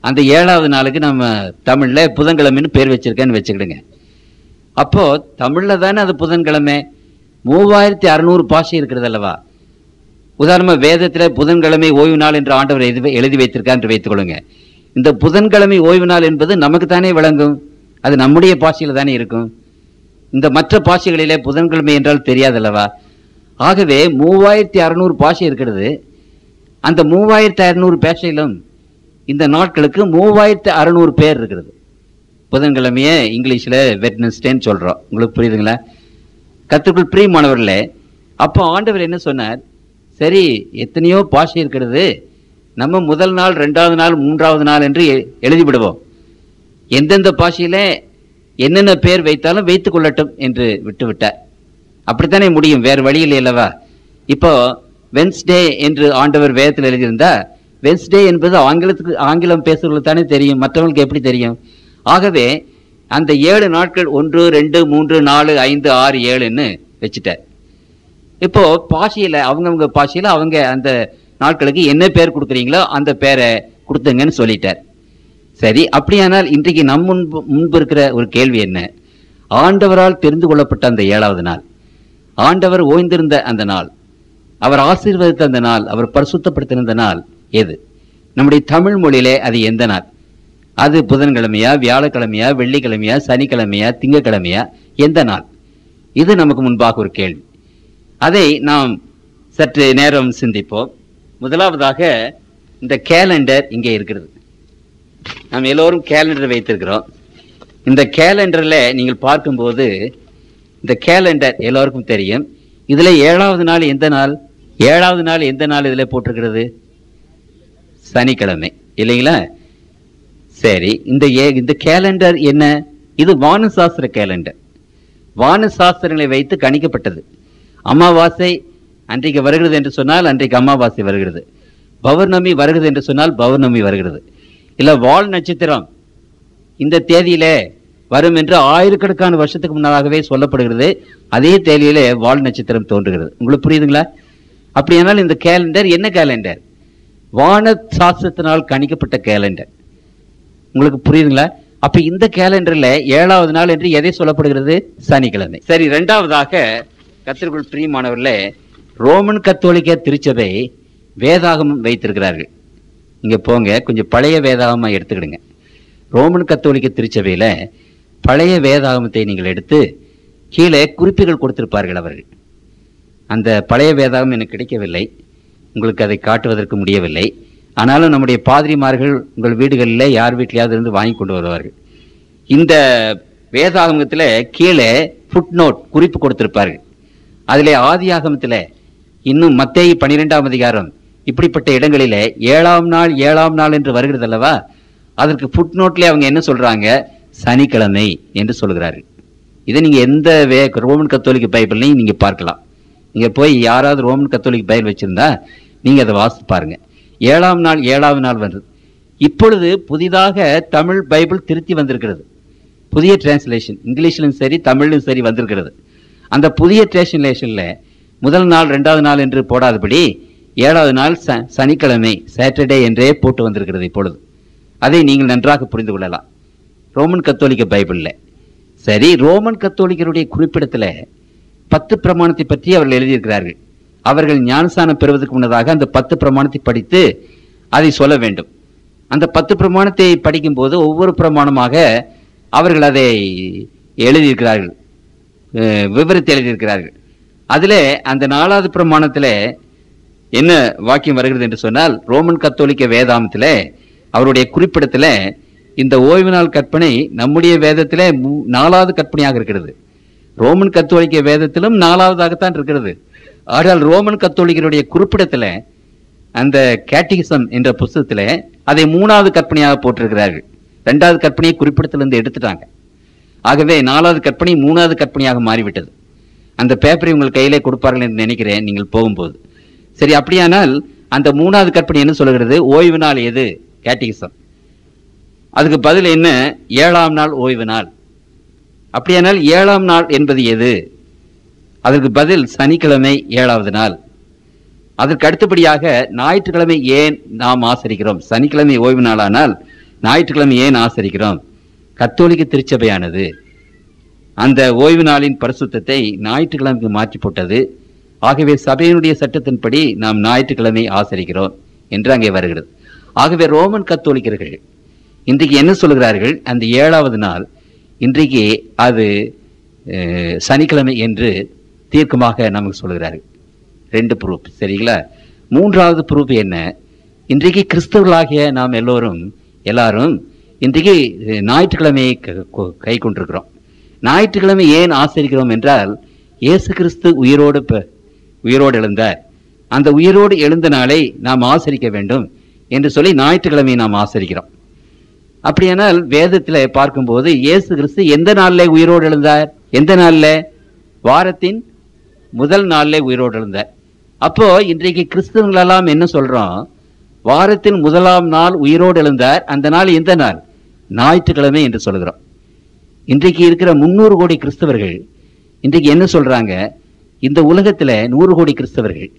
அந்த 7வது நாளுக்கு நம்ம தமிழ்ல புதன்கிழமைன்னு பேர் வச்சிருக்கேன்னு வச்சுக்கிடுங்க. அப்போ தமிழ்ல தானே அது புதன்கிழமை, 3600 பாஷை இருக்கிறது அல்லவா? உதாரணமாக வேதத்தில் புதன்கிழமை ஓய்வு நாள் என்று ஆண்டவர் எழுதி வைத்திருக்கார் என்று வைத்துக் கொள்ளுங்க. இந்த புதன்கிழமை ஓய்வு நாள் என்பது நமக்கு தானே விளங்கும், அது நம்முடைய பாஷையில் தானே இருக்கும். இந்த மற்ற பாஷைகளிலே புதன்கிழமை என்றால் தெரியாதல்லவா? ஆகவே 3600 பாஷை இருக்கிறது. அந்த 3600 பாஷையிலும் இந்த நாட்களுக்கு 3600 பேர் இருக்கிறது. புதன்கிழமையே இங்கிலீஷில் வெட்னஸ்டேன்னு சொல்கிறோம். உங்களுக்கு புரியுதுங்களா? கர்த்தருக்குள் பிரியமானவர்களே, அப்போ ஆண்டவர் என்ன சொன்னார்? சரி, எத்தனையோ பாஷை இருக்கிறது, நம்ம முதல் நாள், 2வது நாள், 3வது நாள் என்று எழுதிவிடுவோம். எந்தெந்த பாஷையில் என்னென்ன பேர் வைத்தாலும் வைத்துக் கொள்ளட்டும் என்று விட்டுவிட்டார். அப்படித்தானே முடியும், வேறு வழியில் இல்லவா? இப்போ வென்ஸ்டே என்று ஆண்டவர் வேதத்தில் எழுதியிருந்தா, வென்ஸ்டே என்பது ஆங்கிலம் பேசுறவங்களுக்கு தானே தெரியும், மற்றவங்களுக்கு எப்படி தெரியும்? ஆகவே அந்த 7 நாட்கள் 1, 2, 3, 4, 5, 6, 7ன்னு வச்சுட்டார். இப்போ பாஷையில் அவங்கவுங்க பாஷையில் அவங்க அந்த நாட்களுக்கு என்ன பேர் கொடுக்குறீங்களோ அந்த பேரை கொடுத்துங்கன்னு சொல்லிட்டார். சரி, அப்படியானால் இன்றைக்கு முன்பு இருக்கிற ஒரு கேள்வி என்ன? ஆண்டவரால் தெரிந்து கொள்ளப்பட்ட அந்த 7வது நாள், ஆண்டவர் ஓய்ந்திருந்த அந்த நாள், அவர் ஆசீர்வதித்த அந்த நாள், அவர் பரிசுத்தப்படுத்தின நாள் எது? நம்முடைய தமிழ் மொழியிலே அது எந்த நாள்? அது புதன்கிழமையா, வியாழக்கிழமையா, வெள்ளிக்கிழமையா, சனிக்கிழமையா, திங்கக்கிழமையா, எந்த நாள்? இது நமக்கு முன்பாக ஒரு கேள்வி. அதை நாம் சற்று நேரம் சிந்திப்போம். முதலாவதாக இந்த கேலண்டர் இங்கே இருக்கிறது. நாம் எல்லோரும் கேலண்டர் வைத்திருக்கிறோம். இந்த கேலண்டரில் நீங்கள் பார்க்கும்போது இந்த கேலண்டர் எல்லோருக்கும் தெரியும். இதில் 7வது நாள் எந்த நாள்? 7வது நாள் எந்த நாள் இதில் போட்டிருக்கிறது? சனிக்கிழமை, இல்லைங்களா? சரி, இந்த கேலண்டர் என்ன? இது வானசாஸ்திர கேலண்டர். வானசாஸ்திரங்களை வைத்து கணிக்கப்பட்டது. அமாவாசை அன்றைக்கு வருகிறது என்று சொன்னால் அன்றைக்கு அமாவாசை வருகிறது, பௌர்ணமி வருகிறது என்று சொன்னால் பௌர்ணமி வருகிறது. இல்லை, வால் நட்சத்திரம் இந்த தேதியிலே வரும் என்று ஆயிரக்கணக்கான வருஷத்துக்கு முன்னதாகவே சொல்லப்படுகிறது. அதே தேதியிலே வால் நட்சத்திரம் தோன்றுகிறது. உங்களுக்கு புரியுதுங்களா? அப்படியானால் இந்த கேலண்டர் என்ன கேலண்டர்? வான சாஸ்திரத்தினால் கணிக்கப்பட்ட கேலண்டர். உங்களுக்கு புரியுதுங்களா? அப்ப இந்த கேலண்டர்ல 7வது நாள் என்று எதை சொல்லப்படுகிறது? சனிக்கிழமை. சரி, 2வதாக கர்த்தருக்குள் பிரியமானவர்களே, ரோமன் கத்தோலிக்க திருச்சபை வேதாகமம் வைத்திருக்கிறார்கள். இங்க போங்க, கொஞ்சம் பழைய வேதாகமா எடுத்துக்கிடுங்க. ரோமன் கத்தோலிக்க திருச்சபையில பழைய வேதாகமத்தை நீங்கள் எடுத்து கீழே குறிப்புகள் கொடுத்திருப்பார்கள் அவர்கள். அந்த பழைய வேதாகம் எனக்கு கிடைக்கவில்லை, உங்களுக்கு அதை காட்டுவதற்கு முடியவில்லை. ஆனாலும் நம்முடைய பாதிரிமார்கள் உங்கள் வீடுகளில் யார் வீட்டிலையாவது இருந்து வாங்கி கொண்டு வருவார்கள். இந்த வேதாகமத்தில் கீழே ஃபுட் நோட் குறிப்பு கொடுத்திருப்பார்கள். அதிலே ஆதியாகமத்தில் இன்னும் மத்தேயு 12ஆம் அதிகாரம் இப்படிப்பட்ட இடங்களிலே 7ஆம் நாள் 7ஆம் நாள் என்று வருகிறது அல்லவா? அதற்கு ஃபுட் நோட்லேயே அவங்க என்ன சொல்றாங்க? சனிக்கிழமை என்று சொல்கிறார்கள். இதை நீங்க எந்த ரோமன் கத்தோலிக்க பைபிள்லையும் நீங்க பார்க்கலாம். நீங்க போய் யாராவது ரோமன் கத்தோலிக்க பைபிள் வச்சிருந்தா நீங்க அதை வாசித்து பாருங்க. 7ஆம் நாள் 7வது நாள் வருது. இப்பொழுது புதிதாக தமிழ் பைபிள் திருத்தி வந்திருக்கிறது. புதிய டிரான்ஸ்லேஷன் இங்கிலீஷ்லையும் சரி தமிழ்லையும் சரி வந்திருக்கிறது. அந்த புதிய டிரான்ஸ்லேஷன்ல முதல் நாள் 2வது நாள் என்று போடாதபடி 7வது நாள் சனிக்கிழமை சாட்டர்டே என்றே போட்டு வந்திருக்கிறது இப்பொழுது. அதை நீங்கள் நன்றாக புரிந்து கொள்ளலாம் ரோமன் கத்தோலிக்க பைபிள்ல. சரி, ரோமன் கத்தோலிக்கருடைய குறிப்பிடத்தில் 10 பிரமாணத்தை பற்றி அவர்கள் எழுதியிருக்கிறார்கள். அவர்கள் ஞானஸ்நானம் பெறுவதற்கு முன்னதாக அந்த 10 பிரமாணத்தை படித்து அதை சொல்ல வேண்டும். அந்த 10 பிரமாணத்தை படிக்கும் போது ஒவ்வொரு பிரமாணமாக அவர்கள் அதை எழுதியிருக்கிறார்கள், விவரித்து எழுதியிருக்கிறார்கள். அதில் அந்த 4வது பிரமாணத்தில் என்ன வாக்கியம் வருகிறது என்று சொன்னால், ரோமன் கத்தோலிக்க வேதாமத்தில் அவருடைய குறிப்பிடத்தில் இந்த ஓய்வு நாள் கற்பனை நம்முடைய வேதத்தில் 4வது கற்பனையாக இருக்கிறது. ரோமன் கத்தோலிக்க வேதத்திலும் 4வதாகத்தான் இருக்கிறது. ஆனால் ரோமன் கத்தோலிக்கருடைய குறிப்பிடத்தில் அந்த கேட்டிகிசம் என்ற புத்தகத்தில் அதை 3வது கற்பனையாக போட்டிருக்கிறார்கள். 2வது கற்பனையை குறிப்பிடத்திலிருந்து எடுத்துட்டாங்க. ஆகவே 4வது கற்பனை 3வது கற்பனையாக மாறிவிட்டது. அந்த பேப்பரை உங்கள் கையிலே கொடுப்பார்கள் என்று நினைக்கிறேன் நீங்கள் போகும்போது. சரி, அப்படியானால் அந்த 3வது கற்பனை என்ன சொல்கிறது? ஓய்வு நாள் எது? கேட்டிகிசம். அதுக்கு பதில் என்ன? 7ஆம் நாள் ஓய்வு நாள். அப்படியானால் 7ஆம் நாள் என்பது எது? அதற்கு பதில் சனிக்கிழமை 7வது நாள். அதற்கு அடுத்தபடியாக ஞாயிற்றுக்கிழமை ஏன் நாம் ஆசரிக்கிறோம்? சனிக்கிழமை ஓய்வு நாளானால் ஞாயிற்றுக்கிழமை ஏன் ஆசரிக்கிறோம்? கத்தோலிக்க திருச்சபையானது அந்த ஓய்வு நாளின் பரிசுத்தத்தை ஞாயிற்றுக்கிழமைக்கு மாற்றி போட்டது. ஆகவே சபையினுடைய சட்டத்தின்படி நாம் ஞாயிற்றுக்கிழமை ஆசரிக்கிறோம் என்று அங்கே வருகிறது. ஆகவே ரோமன் கத்தோலிக்கர்கள் இன்றைக்கு என்ன சொல்கிறார்கள்? அந்த 7வது நாள் இன்றைக்கு அது சனிக்கிழமை என்று தீர்க்கமாக நமக்கு சொல்கிறார்கள். 2 ப்ரூஃப், சரிங்களா? 3வது ப்ரூஃப் என்ன? இன்றைக்கு கிறிஸ்தவர்களாகிய நாம் எல்லாரும் இன்றைக்கு ஞாயிற்றுக்கிழமையை கை கொண்டிருக்கிறோம். ஞாயிற்றுக்கிழமை ஏன் ஆசரிக்கிறோம் என்றால், இயேசு கிறிஸ்து உயிரோடு எழுந்தார். அந்த உயிரோடு எழுந்த நாளை நாம் ஆசரிக்க வேண்டும் என்று சொல்லி ஞாயிற்றுக்கிழமையை நாம் ஆசரிக்கிறோம். அப்படியானால் வேதத்தில் பார்க்கும்போது இயேசு கிறிஸ்து எந்த நாளில் உயிரோடு எழுந்தார்? எந்த நாளில்? வாரத்தின் முதல் நாளில் உயிரோடு எழுந்தார். அப்போ இன்றைக்கு கிறிஸ்தவங்களெல்லாம் என்ன சொல்றோம்? வாரத்தின் முதலாம் நாள் உயிரோடு எழுந்தார். அந்த நாள் எந்த நாள்? ஞாயிற்றுக்கிழமை என்று சொல்கிறோம். இன்றைக்கு இருக்கிற 300 கோடி கிறிஸ்தவர்கள் இன்றைக்கு என்ன சொல்றாங்க? இந்த உலகத்துல 100 கோடி கிறிஸ்தவர்கள்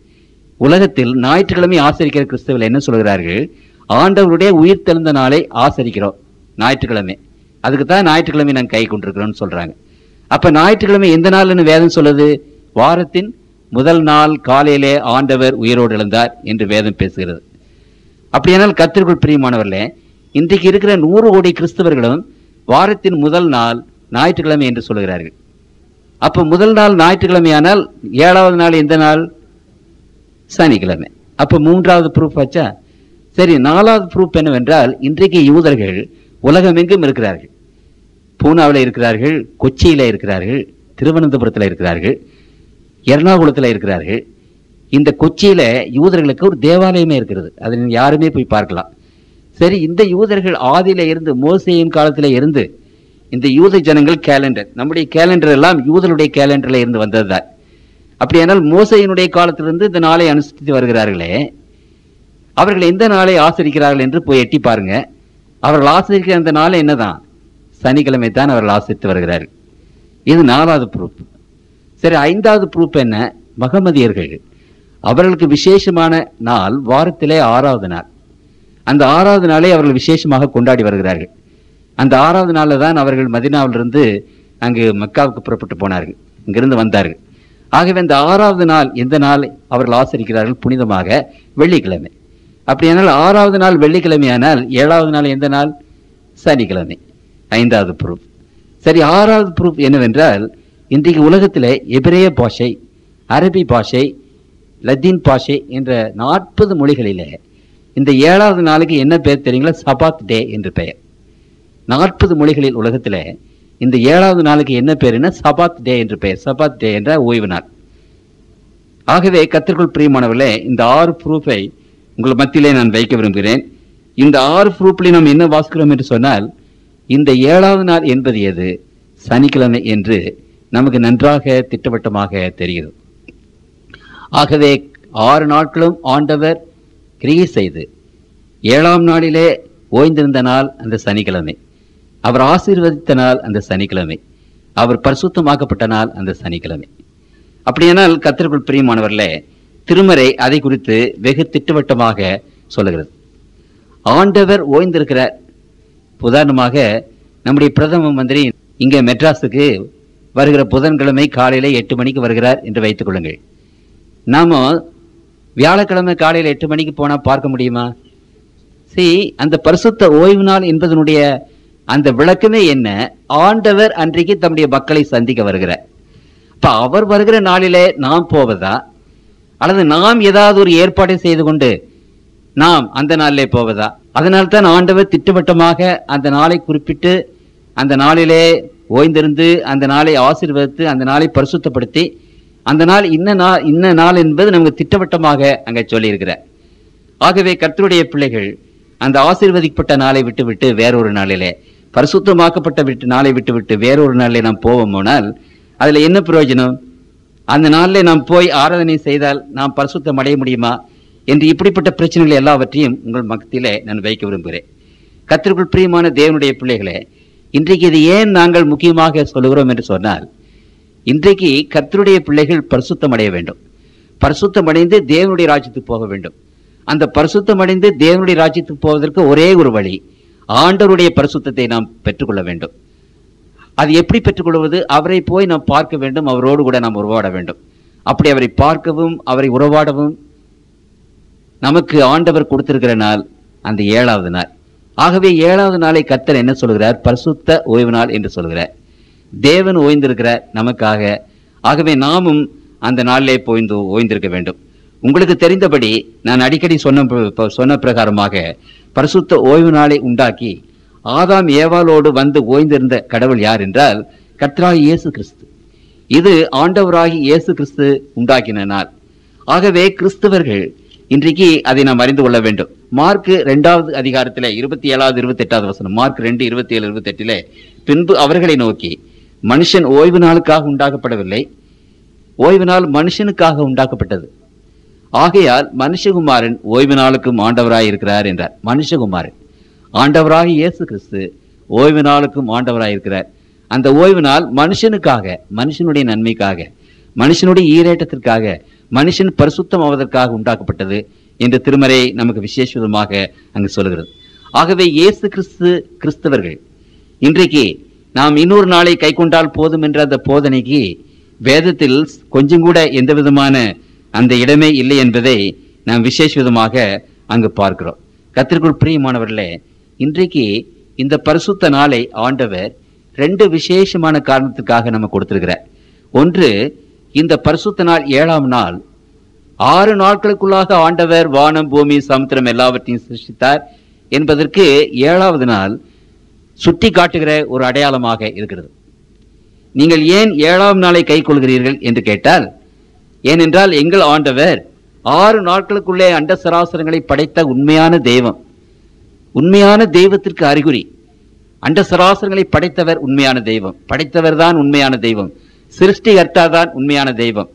உலகத்தில் ஞாயிற்றுக்கிழமை ஆசரிக்கிற கிறிஸ்தவர்கள் என்ன சொல்கிறார்கள்? ஆண்டவருடைய உயிர் தெழுந்த நாளை ஆசரிக்கிறோம் ஞாயிற்றுக்கிழமை. அதுக்கு தான் ஞாயிற்றுக்கிழமை நாங்கள் கை கொண்டிருக்கிறோம்னு சொல்றாங்க. அப்ப ஞாயிற்றுக்கிழமை எந்த நாள்னு வேதம் சொல்லுது? வாரத்தின் முதல் நாள் காலையிலே ஆண்டவர் உயிரோடு எழுந்தார் என்று வேதம் பேசுகிறது. அப்படியானால் கர்த்தருக்குள் பிரியமானவர்களே, இன்றைக்கு இருக்கிற 100 கோடி கிறிஸ்தவர்களும் வாரத்தின் முதல் நாள் ஞாயிற்றுக்கிழமை என்று சொல்கிறார்கள். அப்ப முதல் நாள் ஞாயிற்றுக்கிழமையானால் 7வது நாள் எந்த நாள்? சனிக்கிழமை. அப்ப 3வது ப்ரூஃப் ஆச்சா? சரி, 4வது ப்ரூஃப் என்னவென்றால், இன்றைக்கு யூதர்கள் உலகமெங்கும் இருக்கிறார்கள். பூனாவில் இருக்கிறார்கள், கொச்சியில இருக்கிறார்கள், திருவனந்தபுரத்தில் இருக்கிறார்கள், எர்ணாகுளத்தில் இருக்கிறார்கள். இந்த கொச்சியில யூதர்களுக்கு ஒரு தேவாலயமே இருக்கிறது. அதை யாருமே போய் பார்க்கலாம். சரி, இந்த யூதர்கள் ஆதியில இருந்து, மோசேயின் காலத்தில இருந்து இந்த யூத ஜனங்கள் கேலண்டர், நம்முடைய கேலண்டர் எல்லாம் யூதருடைய கேலண்டர்ல இருந்து வந்ததுதான். அப்படியானால் மோசையினுடைய காலத்திலிருந்து இந்த நாளை அனுசரித்து வருகிறார்களே, அவர்கள் எந்த நாளை ஆசரிக்கிறார்கள் என்று போய் எட்டி பாருங்க. அவர்கள் ஆசரிக்கிற அந்த நாள் என்னதான்? சனிக்கிழமை தான் அவர்கள் ஆசரித்து வருகிறார்கள். இது 4வது ப்ரூஃப். சரி, 5வது ப்ரூஃப் என்ன? மகமதியர்கள் அவர்களுக்கு விசேஷமான நாள் வாரத்திலே 6வது நாள். அந்த 6வது நாளை அவர்கள் விசேஷமாக கொண்டாடி வருகிறார்கள். அந்த 6வது நாளில் தான் அவர்கள் மதீனாவிலிருந்து அங்கு மக்காவுக்கு புறப்பட்டு போனார்கள், இங்கிருந்து வந்தார்கள். ஆகவே அந்த 6வது நாள் எந்த நாள் அவர்கள் ஆசரிக்கிறார்கள்? புனிதமாக வெள்ளிக்கிழமை. அப்படியானால் 6வது நாள் வெள்ளிக்கிழமையானால் 7வது நாள் எந்த நாள்? சனிக்கிழமை. 5வது ப்ரூஃப். சரி, 6வது ப்ரூஃப் என்னவென்றால், இன்றைக்கு உலகத்தில் எபிரேய பாஷை, அரபி பாஷை, லத்தீன் பாஷை என்ற 40 மொழிகளிலே இந்த 7வது நாளுக்கு என்ன பெயர் தெரியுங்களா? சபாத் டே என்று பெயர். 40 மொழிகளில் உலகத்தில் இந்த 7வது நாளுக்கு என்ன பேருன்னா சபாத் டே என்று பெயர். சபாத் டே என்ற ஓய்வு நாள். ஆகவே கர்த்தருக்குள் பிரியமானவர்களே, இந்த 6 ப்ரூஃபை உங்கள் மத்தியிலே நான் வைக்க விரும்புகிறேன். இந்த 6 ப்ரூஃப்ல நாம் என்ன வாசிக்கிறோம் என்று சொன்னால், இந்த 7வது நாள் என்பது எது? சனிக்கிழமை என்று நமக்கு நன்றாக திட்டவட்டமாக தெரிகிறது. ஆகவே 6 நாட்களும் ஆண்டவர் கிரியை செய்து 7ஆம் நாளிலே ஓய்ந்திருந்த நாள் அந்த சனிக்கிழமை. அவர் ஆசீர்வதித்த நாள் அந்த சனிக்கிழமை. அவர் பரிசுத்தமாக்கப்பட்ட நாள் அந்த சனிக்கிழமை. அப்படியானால் கர்த்தருக்குள் பிரியமானவர்களே, திருமறை அதை குறித்து வெகு திட்டவட்டமாக சொல்லுகிறது. ஆண்டவர் ஓய்ந்திருக்கிறார். உதாரணமாக நம்முடைய பிரதம மந்திரி இங்கே மெட்ராஸுக்கு வருகிற புதன்கிழமை காலையில 8 மணிக்கு வருகிறார் என்று வைத்துக் கொள்ளுங்கள். நாம வியாழக்கிழமை காலையில் 8 மணிக்கு போனா பார்க்க முடியுமா? அந்த பரிசுத்த ஓய்வு நாள் என்பதனுடைய அந்த விளக்கமே என்ன? ஆண்டவர் அன்றைக்கு தம்முடைய மக்களை சந்திக்க வருகிறார். அப்ப அவர் வருகிற நாளிலே நாம் போவதா, அல்லது நாம் ஏதாவது ஒரு ஏற்பாட்டை செய்து கொண்டு நாம் அந்த நாளிலே போவதா? அதனால்தான் ஆண்டவர் திட்டவட்டமாக அந்த நாளை குறிப்பிட்டு அந்த நாளிலே ஓய்ந்திருந்து அந்த நாளை ஆசீர்வதித்து அந்த நாளை பரிசுத்தப்படுத்தி அந்த நாள் இன்ன நாள் என்பது நமக்கு திட்டவட்டமாக அங்கே சொல்லியிருக்கிறார். ஆகவே கர்த்தருடைய பிள்ளைகள் அந்த ஆசீர்வதிக்கப்பட்ட நாளை விட்டுவிட்டு வேறொரு நாளிலே, பரிசுத்தமாக்கப்பட்ட நாளை விட்டுவிட்டு வேறொரு நாளிலே நாம் போவோமானால் அதுல என்ன பிரயோஜனம்? அந்த நாளில் நாம் போய் ஆராதனை செய்தால் நாம் பரிசுத்தம் அடைய முடியுமா என்று இப்படிப்பட்ட பிரச்சனைகள் எல்லாவற்றையும் உங்கள் மத்தியிலே நான் வைக்க விரும்புகிறேன். கர்த்தருக்குள் பிரியமான தேவனுடைய பிள்ளைகளே, இன்றைக்கு இது ஏன் நாங்கள் முக்கியமாக சொல்லுகிறோம் என்று சொன்னால், இன்றைக்கு கர்த்தருடைய பிள்ளைகள் பரிசுத்தம் அடைய வேண்டும். பரிசுத்தம் அடைந்து தேவனுடைய ராஜ்யத்துக்கு போக வேண்டும். அந்த பரிசுத்தம் அடைந்து தேவனுடைய ராஜ்யத்துக்கு போவதற்கு ஒரே ஒரு வழி, ஆண்டவருடைய பரிசுத்தத்தை நாம் பெற்றுக்கொள்ள வேண்டும். அது எப்படி பெற்றுக்கொள்வது? அவரை போய் நாம் பார்க்க வேண்டும், அவரோடு கூட நாம் உறவாட வேண்டும். அப்படி அவரை பார்க்கவும் அவரை உறவாடவும் நமக்கு ஆண்டவர் கொடுத்திருக்கிற நாள் அந்த 7வது நாள். ஆகவே 7வது நாளை கர்த்தர் என்ன சொல்கிறார்? பரிசுத்த ஓய்வு நாள் என்று சொல்கிறார். தேவன் ஓய்ந்திருக்கிறார் நமக்காக. ஆகவே நாமும் அந்த நாளிலே ஓய்ந்திருக்க வேண்டும். உங்களுக்கு தெரிந்தபடி நான் அடிக்கடி சொன்ன பிரகாரமாக பரிசுத்த ஓய்வு நாளை உண்டாக்கி ஆதாம் ஏவாளோடு வந்து ஓய்ந்திருந்த கடவுள் யார் என்றால் கர்த்தராகிய இயேசு கிறிஸ்து. இது ஆண்டவராகி இயேசு கிறிஸ்து உண்டாக்கின நாள். ஆகவே கிறிஸ்தவர்கள் இன்றைக்கு அதை நாம் அறிந்து கொள்ள வேண்டும். மார்க் 2வது அதிகாரத்திலே 27வது 28வது வசனம், மார்க் 2 27 28 பின்பு அவர்களை நோக்கி, மனுஷன் ஓய்வு நாளுக்காக உண்டாக்கப்படவில்லை, ஓய்வு நாள் மனுஷனுக்காக உண்டாக்கப்பட்டது. ஆகையால் மனுஷகுமாரன் ஓய்வு நாளுக்கும் ஆண்டவராய் இருக்கிறார் என்றார். மனுஷகுமாரன் ஆண்டவராகி இயேசு கிறிஸ்து ஓய்வு நாளுக்கும் ஆண்டவராய் இருக்கிறார். அந்த ஓய்வு நாள் மனுஷனுக்காக, மனுஷனுடைய நன்மைக்காக, மனுஷனுடைய ஈரேற்றத்திற்காக, மனுஷன் பரிசுத்தம் ஆவதற்காக உண்டாக்கப்பட்டது என்று திருமறை நமக்கு விசேஷமாக அங்கு சொல்கிறது. ஆகவே இயேசு கிறிஸ்து கிறிஸ்தவர்கள் இன்றைக்கு நாம் இன்னொரு நாளை கை கொண்டால் போதும் என்ற அந்த போதனைக்கு வேதத்தில் கொஞ்சம் கூட எந்த விதமான அந்த இடமே இல்லை என்பதை நாம் விசேஷமாக அங்கு பார்க்கிறோம். கர்த்தருக்குள் பிரியமானவர்களே, இன்றைக்கு இந்த பரிசுத்த நாளை ஆண்டவர் 2 விசேஷமான காரணத்துக்காக நம்ம கொடுத்திருக்கிறார். ஒன்று, இந்த பரிசுத்த நாள் 7ஆம் நாள். 6 நாட்களுக்குள்ளாக ஆண்டவர் வானம், பூமி, சமுத்திரம் எல்லாவற்றையும் சிருஷ்டித்தார் என்பதற்கு 7வது நாள் சுட்டி காட்டுகிற ஒரு அடையாளமாக இருக்கிறது. நீங்கள் ஏன் 7ஆம் நாளை கை கொள்கிறீர்கள் என்று கேட்டால், ஏனென்றால் எங்கள் ஆண்டவர் 6 நாட்களுக்குள்ளே அண்ட சராசரங்களை படைத்த உண்மையான தெய்வம். உண்மையான தெய்வத்திற்கு அறிகுறி. அண்ட சராசரங்களை படைத்தவர் உண்மையான தெய்வம். படைத்தவர் தான் உண்மையான தெய்வம். சிருஷ்டிகர்த்தா தான் உண்மையான தெய்வம்.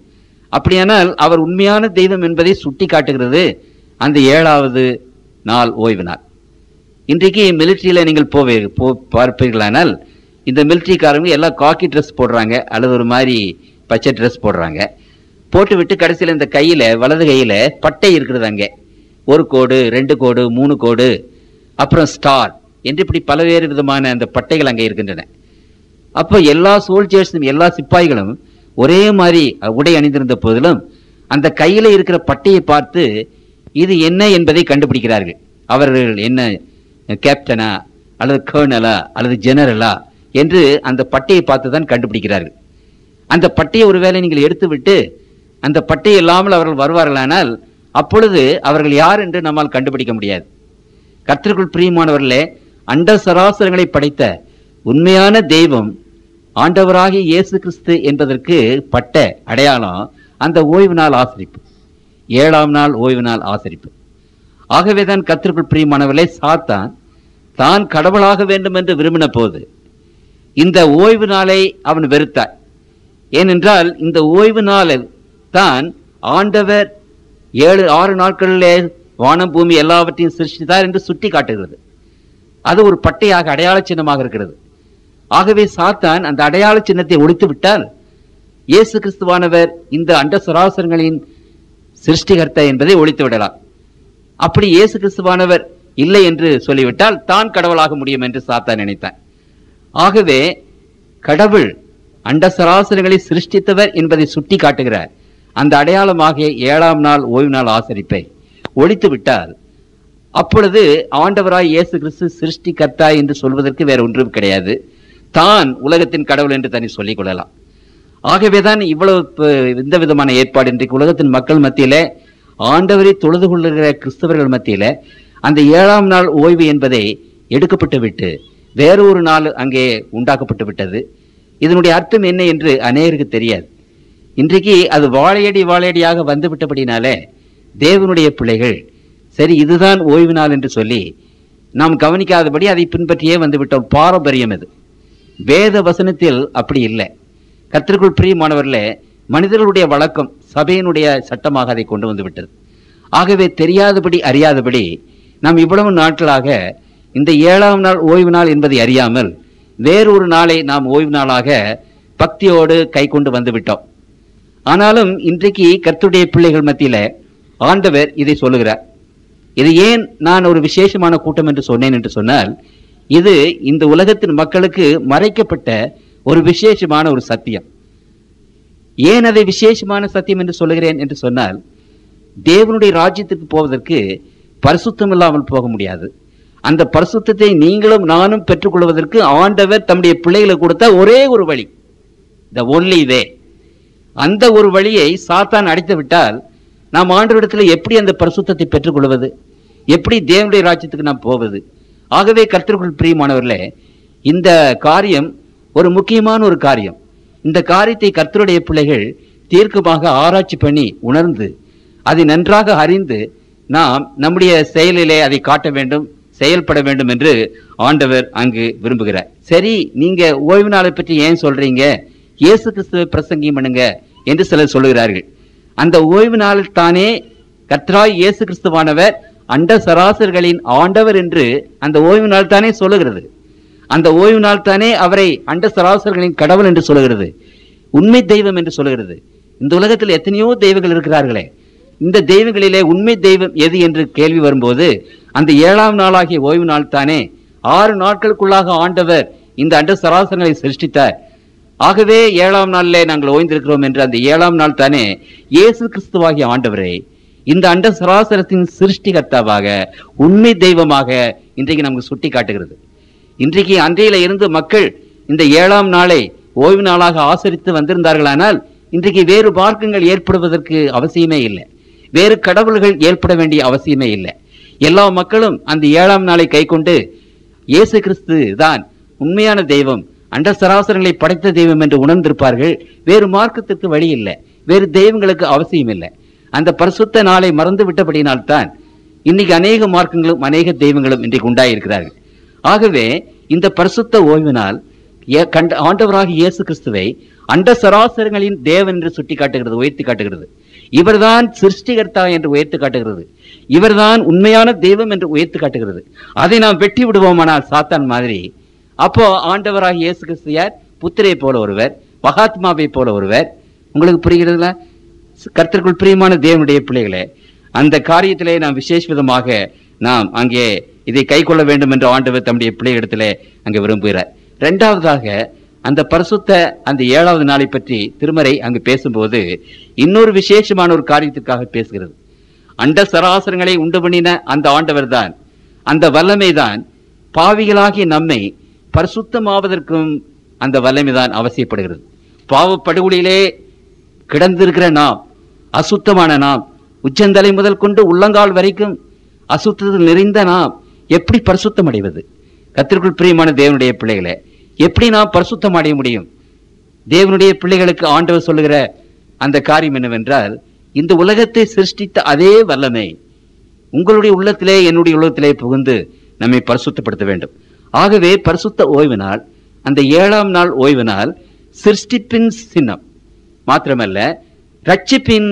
அப்படியானால் அவர் உண்மையான தெய்வம் என்பதை சுட்டி காட்டுகிறது அந்த 7வது நாள் ஓய்வு நாள். இன்றைக்கு மிலிட்ரியில் நீங்கள் பார்ப்பீர்களானால் இந்த மிலிட்ரிக்காரங்க எல்லாம் காக்கி ட்ரெஸ் போடுறாங்க, அல்லது ஒரு மாதிரி பச்சை ட்ரெஸ் போடுறாங்க. போட்டு விட்டு கடைசியில் இந்த கையில், வலது கையில் பட்டை இருக்கிறது. அங்கே 1 கோடு, 2 கோடு, 3 கோடு, அப்புறம் ஸ்டார் என்று இப்படி பல்வேறு விதமான அந்த பட்டைகள் அங்கே இருக்கின்றன. அப்போ எல்லா சோல்ஜர்ஸும், எல்லா சிப்பாய்களும் ஒரே மாதிரி உடை அணிந்திருந்த போதிலும் அந்த கையில் இருக்கிற பட்டையை பார்த்து இது என்ன என்பதை கண்டுபிடிக்கிறார்கள். அவர்கள் என்ன கேப்டனா அல்லது கர்னலா அல்லது ஜெனரலா என்று அந்த பட்டையை பார்த்து தான் கண்டுபிடிக்கிறார்கள். அந்த பட்டையை ஒருவேளை நீங்கள் எடுத்துவிட்டு அந்த பட்டை இல்லாமல் அவர்கள் வருவார்களானால் அப்பொழுது அவர்கள் யார் என்று நம்மால் கண்டுபிடிக்க முடியாது. கர்த்தருக்குள் பிரியமானவர்களே, அண்ட சராசரங்களை படைத்த உண்மையான தெய்வம் ஆண்டவராகிய இயேசு கிறிஸ்து என்பதற்கு பட்ட அடையாளம் அந்த ஓய்வு நாள் ஆசரிப்பு, 7ஆம் நாள் ஓய்வு நாள் ஆசரிப்பு. ஆகவேதான் கர்த்தருக்குள் பிரியமானவர்களே, சாத்தான் தான் கடவுளாக வேண்டும் என்று விரும்பின போது இந்த ஓய்வு நாளை அவன் வெறுத்தார். ஏனென்றால் இந்த ஓய்வு நாளில் தான் ஆண்டவர் 6 நாட்களிலே வானம், பூமி எல்லாவற்றையும் சிருஷ்டித்தார் என்று சுட்டி காட்டுகிறது. அது ஒரு பட்டையாக, அடையாள சின்னமாக இருக்கிறது. ஆகவே சாத்தான் அந்த அடையாள சின்னத்தை ஒழித்து விட்டால் இயேசு கிறிஸ்துவானவர் இந்த அண்ட சராசரங்களின் சிருஷ்டிகர்த்தா என்பதை ஒழித்து விடலாம். அப்படி இயேசு கிறிஸ்துவானவர் இல்லை என்று சொல்லிவிட்டால் தான் கடவுளாக முடியும் என்று சாத்தான் நினைத்தான். ஆகவே கடவுள் அண்ட சராசரங்களை சிருஷ்டித்தவர் என்பதை சுட்டி காட்டுகிறார் அந்த அடையாளமாக 7ஆம் நாள் ஓய்வு நாள் ஆசரிப்பை ஒழித்து விட்டால் அப்பொழுது ஆண்டவராய் இயேசு கிறிஸ்து சிருஷ்டிகர்த்தா என்று சொல்வதற்கு வேற ஒன்றும் கிடையாது. தான் உலகத்தின் கடவுள் என்று தனி சொல்லிக் கொள்ளலாம். ஆகவேதான் இவ்வளவு இந்த விதமான ஏற்பாடு இன்றைக்கு உலகத்தின் மக்கள் மத்தியிலே, ஆண்டவரை தொழுது கொள்ளுகிற கிறிஸ்தவர்கள் மத்தியில அந்த 7ஆம் நாள் ஓய்வு என்பதை எடுக்கப்பட்டு விட்டு வேறு ஒரு நாள் அங்கே உண்டாக்கப்பட்டு விட்டது. இதனுடைய அர்த்தம் என்ன என்று அநேகருக்கு தெரியாது. இன்றைக்கு அது வாழையடியாக வந்து விட்டபடினாலே தேவனுடைய பிள்ளைகள் சரி இதுதான் ஓய்வு நாள் என்று சொல்லி நாம் கவனிக்காதபடி அதை பின்பற்றியே வந்துவிட்டோம். பாரம்பரியம் அது. வேத வசனத்தில் அப்படி இல்லை. கர்த்தருக்குள் பிரியமானவர்களே, மனிதர்களுடைய வழக்கம், சபையினுடைய சட்டமாக அதை கொண்டு வந்து விட்டது. ஆகவே தெரியாதபடி அறியாதபடி நாம் இவ்வளவு நாட்களாக இந்த 7ஆம் நாள் ஓய்வு நாள் என்பதை அறியாமல் வேறொரு நாளை நாம் ஓய்வு நாளாக பக்தியோடு கை கொண்டு வந்து விட்டோம். ஆனாலும் இன்றைக்கு கர்த்தருடைய பிள்ளைகள் மத்தியில ஆண்டவர் இதை சொல்லுகிறார். இது ஏன் நான் ஒரு விசேஷமான கூட்டம் என்று சொன்னேன் என்று சொன்னால், இது இந்த உலகத்தின் மக்களுக்கு மறைக்கப்பட்ட ஒரு விசேஷமான ஒரு சத்தியம். ஏன் அதை விசேஷமான சத்தியம் என்று சொல்லுகிறேன் என்று சொன்னால், தேவனுடைய ராஜ்யத்திற்கு போவதற்கு பரிசுத்தம் இல்லாமல் போக முடியாது. அந்த பரிசுத்தத்தை நீங்களும் நானும் பெற்றுக்கொள்வதற்கு ஆண்டவர் தம்முடைய பிள்ளைகளை கொடுத்த ஒரே ஒரு வழி, த ஒன்லி வே. அந்த ஒரு வழியை சாத்தான் அடைத்து விட்டால் நாம் ஆண்டவரிடத்தில் எப்படி அந்த பரிசுத்தத்தை பெற்றுக்கொள்வது? எப்படி தேவனுடைய ராஜ்யத்துக்கு நாம் போவது? ஆகவே கர்த்தருக்குள் பிரியமானவர்களே, இந்த காரியம் ஒரு முக்கியமான ஒரு காரியம். இந்த காரியத்தை கர்த்தருடைய பிள்ளைகள் தீர்க்கமாக ஆராய்ச்சி பண்ணி உணர்ந்து அதை நன்றாக அறிந்து நாம் நம்முடைய செயலிலே அதை காட்ட வேண்டும், செயல்பட வேண்டும் என்று ஆண்டவர் அங்கு விரும்புகிறார். சரி, நீங்க ஓய்வு நாளை பற்றி ஏன் சொல்றீங்க? இயேசு கிறிஸ்துவை பிரசங்கியம் பண்ணுங்க என்று சிலர் சொல்லுகிறார்கள். அந்த ஓய்வு நாளில் தானே கர்த்தராய் இயேசு கிறிஸ்துவானவர் அண்ட சராசர்களின் ஆண்டவர் என்று அந்த ஓய்வு நாள் தானே சொல்லுகிறது. அந்த ஓய்வு நாள் தானே அவரை அண்ட சராசர்களின் கடவுள் என்று சொல்லுகிறது, உண்மை தெய்வம் என்று சொல்லுகிறது. இந்த உலகத்தில் எத்தனையோ தெய்வங்கள் இருக்கிறார்களே, இந்த தெய்வங்களிலே உண்மை தெய்வம் எது என்று கேள்வி வரும்போது அந்த 7ஆம் நாளாகிய ஓய்வு நாள் தானே. 6 நாட்களுக்குள்ளாக ஆண்டவர் இந்த அண்ட சராசரங்களை சிருஷ்டித்தார். ஆகவே 7ஆம் நாளிலே நாங்கள் ஓய்ந்திருக்கிறோம் என்று அந்த 7ஆம் நாள் தானே இயேசு கிறிஸ்துவாகிய ஆண்டவரை இந்த அண்ட சராசரத்தின் சிருஷ்டிகர்த்தாவாக உண்மை தெய்வமாக இன்றைக்கு நமக்கு சுட்டி காட்டுகிறது. இன்றைக்கு அன்றையில இருந்து மக்கள் இந்த 7ஆம் நாளை ஓய்வு நாளாக ஆசரித்து வந்திருந்தார்களானால் இன்றைக்கு வேறு மார்க்கங்கள் ஏற்படுவதற்கு அவசியமே இல்லை, வேறு கடவுள்கள் ஏற்பட வேண்டிய அவசியமே இல்லை. எல்லா மக்களும் அந்த 7ஆம் நாளை கை கொண்டு இயேசு கிறிஸ்து தான் உண்மையான தெய்வம், அண்ட சராசரங்களை படைத்த தெய்வம் என்று உணர்ந்திருப்பார்கள். வேறு மார்க்கத்திற்கு வழி இல்லை, வேறு தெய்வங்களுக்கு அவசியம் இல்லை. அந்த பரிசுத்த நாளை மறந்து விட்டபடினால்தான் இன்னைக்கு அநேக மார்க்கங்களும் அநேக தெய்வங்களும் இன்றைக்கு உண்டாயிருக்கிறார்கள். ஆகவே இந்த பரிசுத்த ஓய்வு நாள் ஆண்டவராக இயேசு கிறிஸ்துவை அண்ட சராசரங்களின் தேவன் என்று சுட்டி காட்டுகிறது, உயர்த்தி காட்டுகிறது. இவர்தான் சிருஷ்டிகர்த்தா என்று உயர்த்து காட்டுகிறது. இவர்தான் உண்மையான தெய்வம் என்று உயர்த்து காட்டுகிறது. அதை நாம் வெட்டி விடுவோமானால் சாத்தான் மாதிரி, அப்போ ஆண்டவராக இயேசு கிறிஸ்து யார்? புத்திரை போல ஒருவர், மகாத்மாவை போல ஒருவர். உங்களுக்கு புரிகிறதுல? கர்த்தருக்குள் பிரியமான தேவனுடைய பிள்ளைகளே, அந்த காரியத்திலே நாம் விசேஷ விதமாக நாம் அங்கே இதை கை கொள்ள வேண்டும் என்று ஆண்டவர் தம்முடைய பிள்ளைகளிடத்திலே அங்கே விரும்புகிறார். இரண்டாவதாக அந்த பரிசுத்த அந்த 7வது நாளை பற்றி திருமறை அங்கு பேசும்போது இன்னொரு விசேஷமான ஒரு காரியத்திற்காக பேசுகிறது. அண்ட சராசரங்களை உண்டு பண்ணின அந்த ஆண்டவர் தான், அந்த வல்லமை தான் பாவிகளாகிய நம்மை பரிசுத்தமாவதற்கும் அந்த வல்லமை தான் அவசியப்படுகிறது. பாவப்படுகொலியிலே கிடந்திருக்கிற நாம், அசுத்தமான நாம், உச்சந்தலை முதல் கொண்டு உள்ளங்கால் வரைக்கும் அசுத்தத்தில் நிறைந்த நாம் எப்படி பரிசுத்தம் அடைவது? கர்த்தருக்குள் பிரியமான தேவனுடைய பிள்ளைகளே, எப்படி நாம் பரிசுத்தம் அடைய முடியும்? தேவனுடைய பிள்ளைகளுக்கு ஆண்டவர் சொல்லுகிற அந்த காரியம் என்னவென்றால், இந்த உலகத்தை சிருஷ்டித்த அதே வல்லமை உங்களுடைய உள்ளத்திலே என்னுடைய உள்ளத்திலே புகுந்து நம்மை பரிசுத்தப்படுத்த வேண்டும். ஆகவே பரிசுத்த ஓய்வு நாள், அந்த 7ஆம் நாள் ஓய்வு நாள் சிருஷ்டிப்பின் சின்னம் மாத்திரமல்ல, ரட்சிப்பின்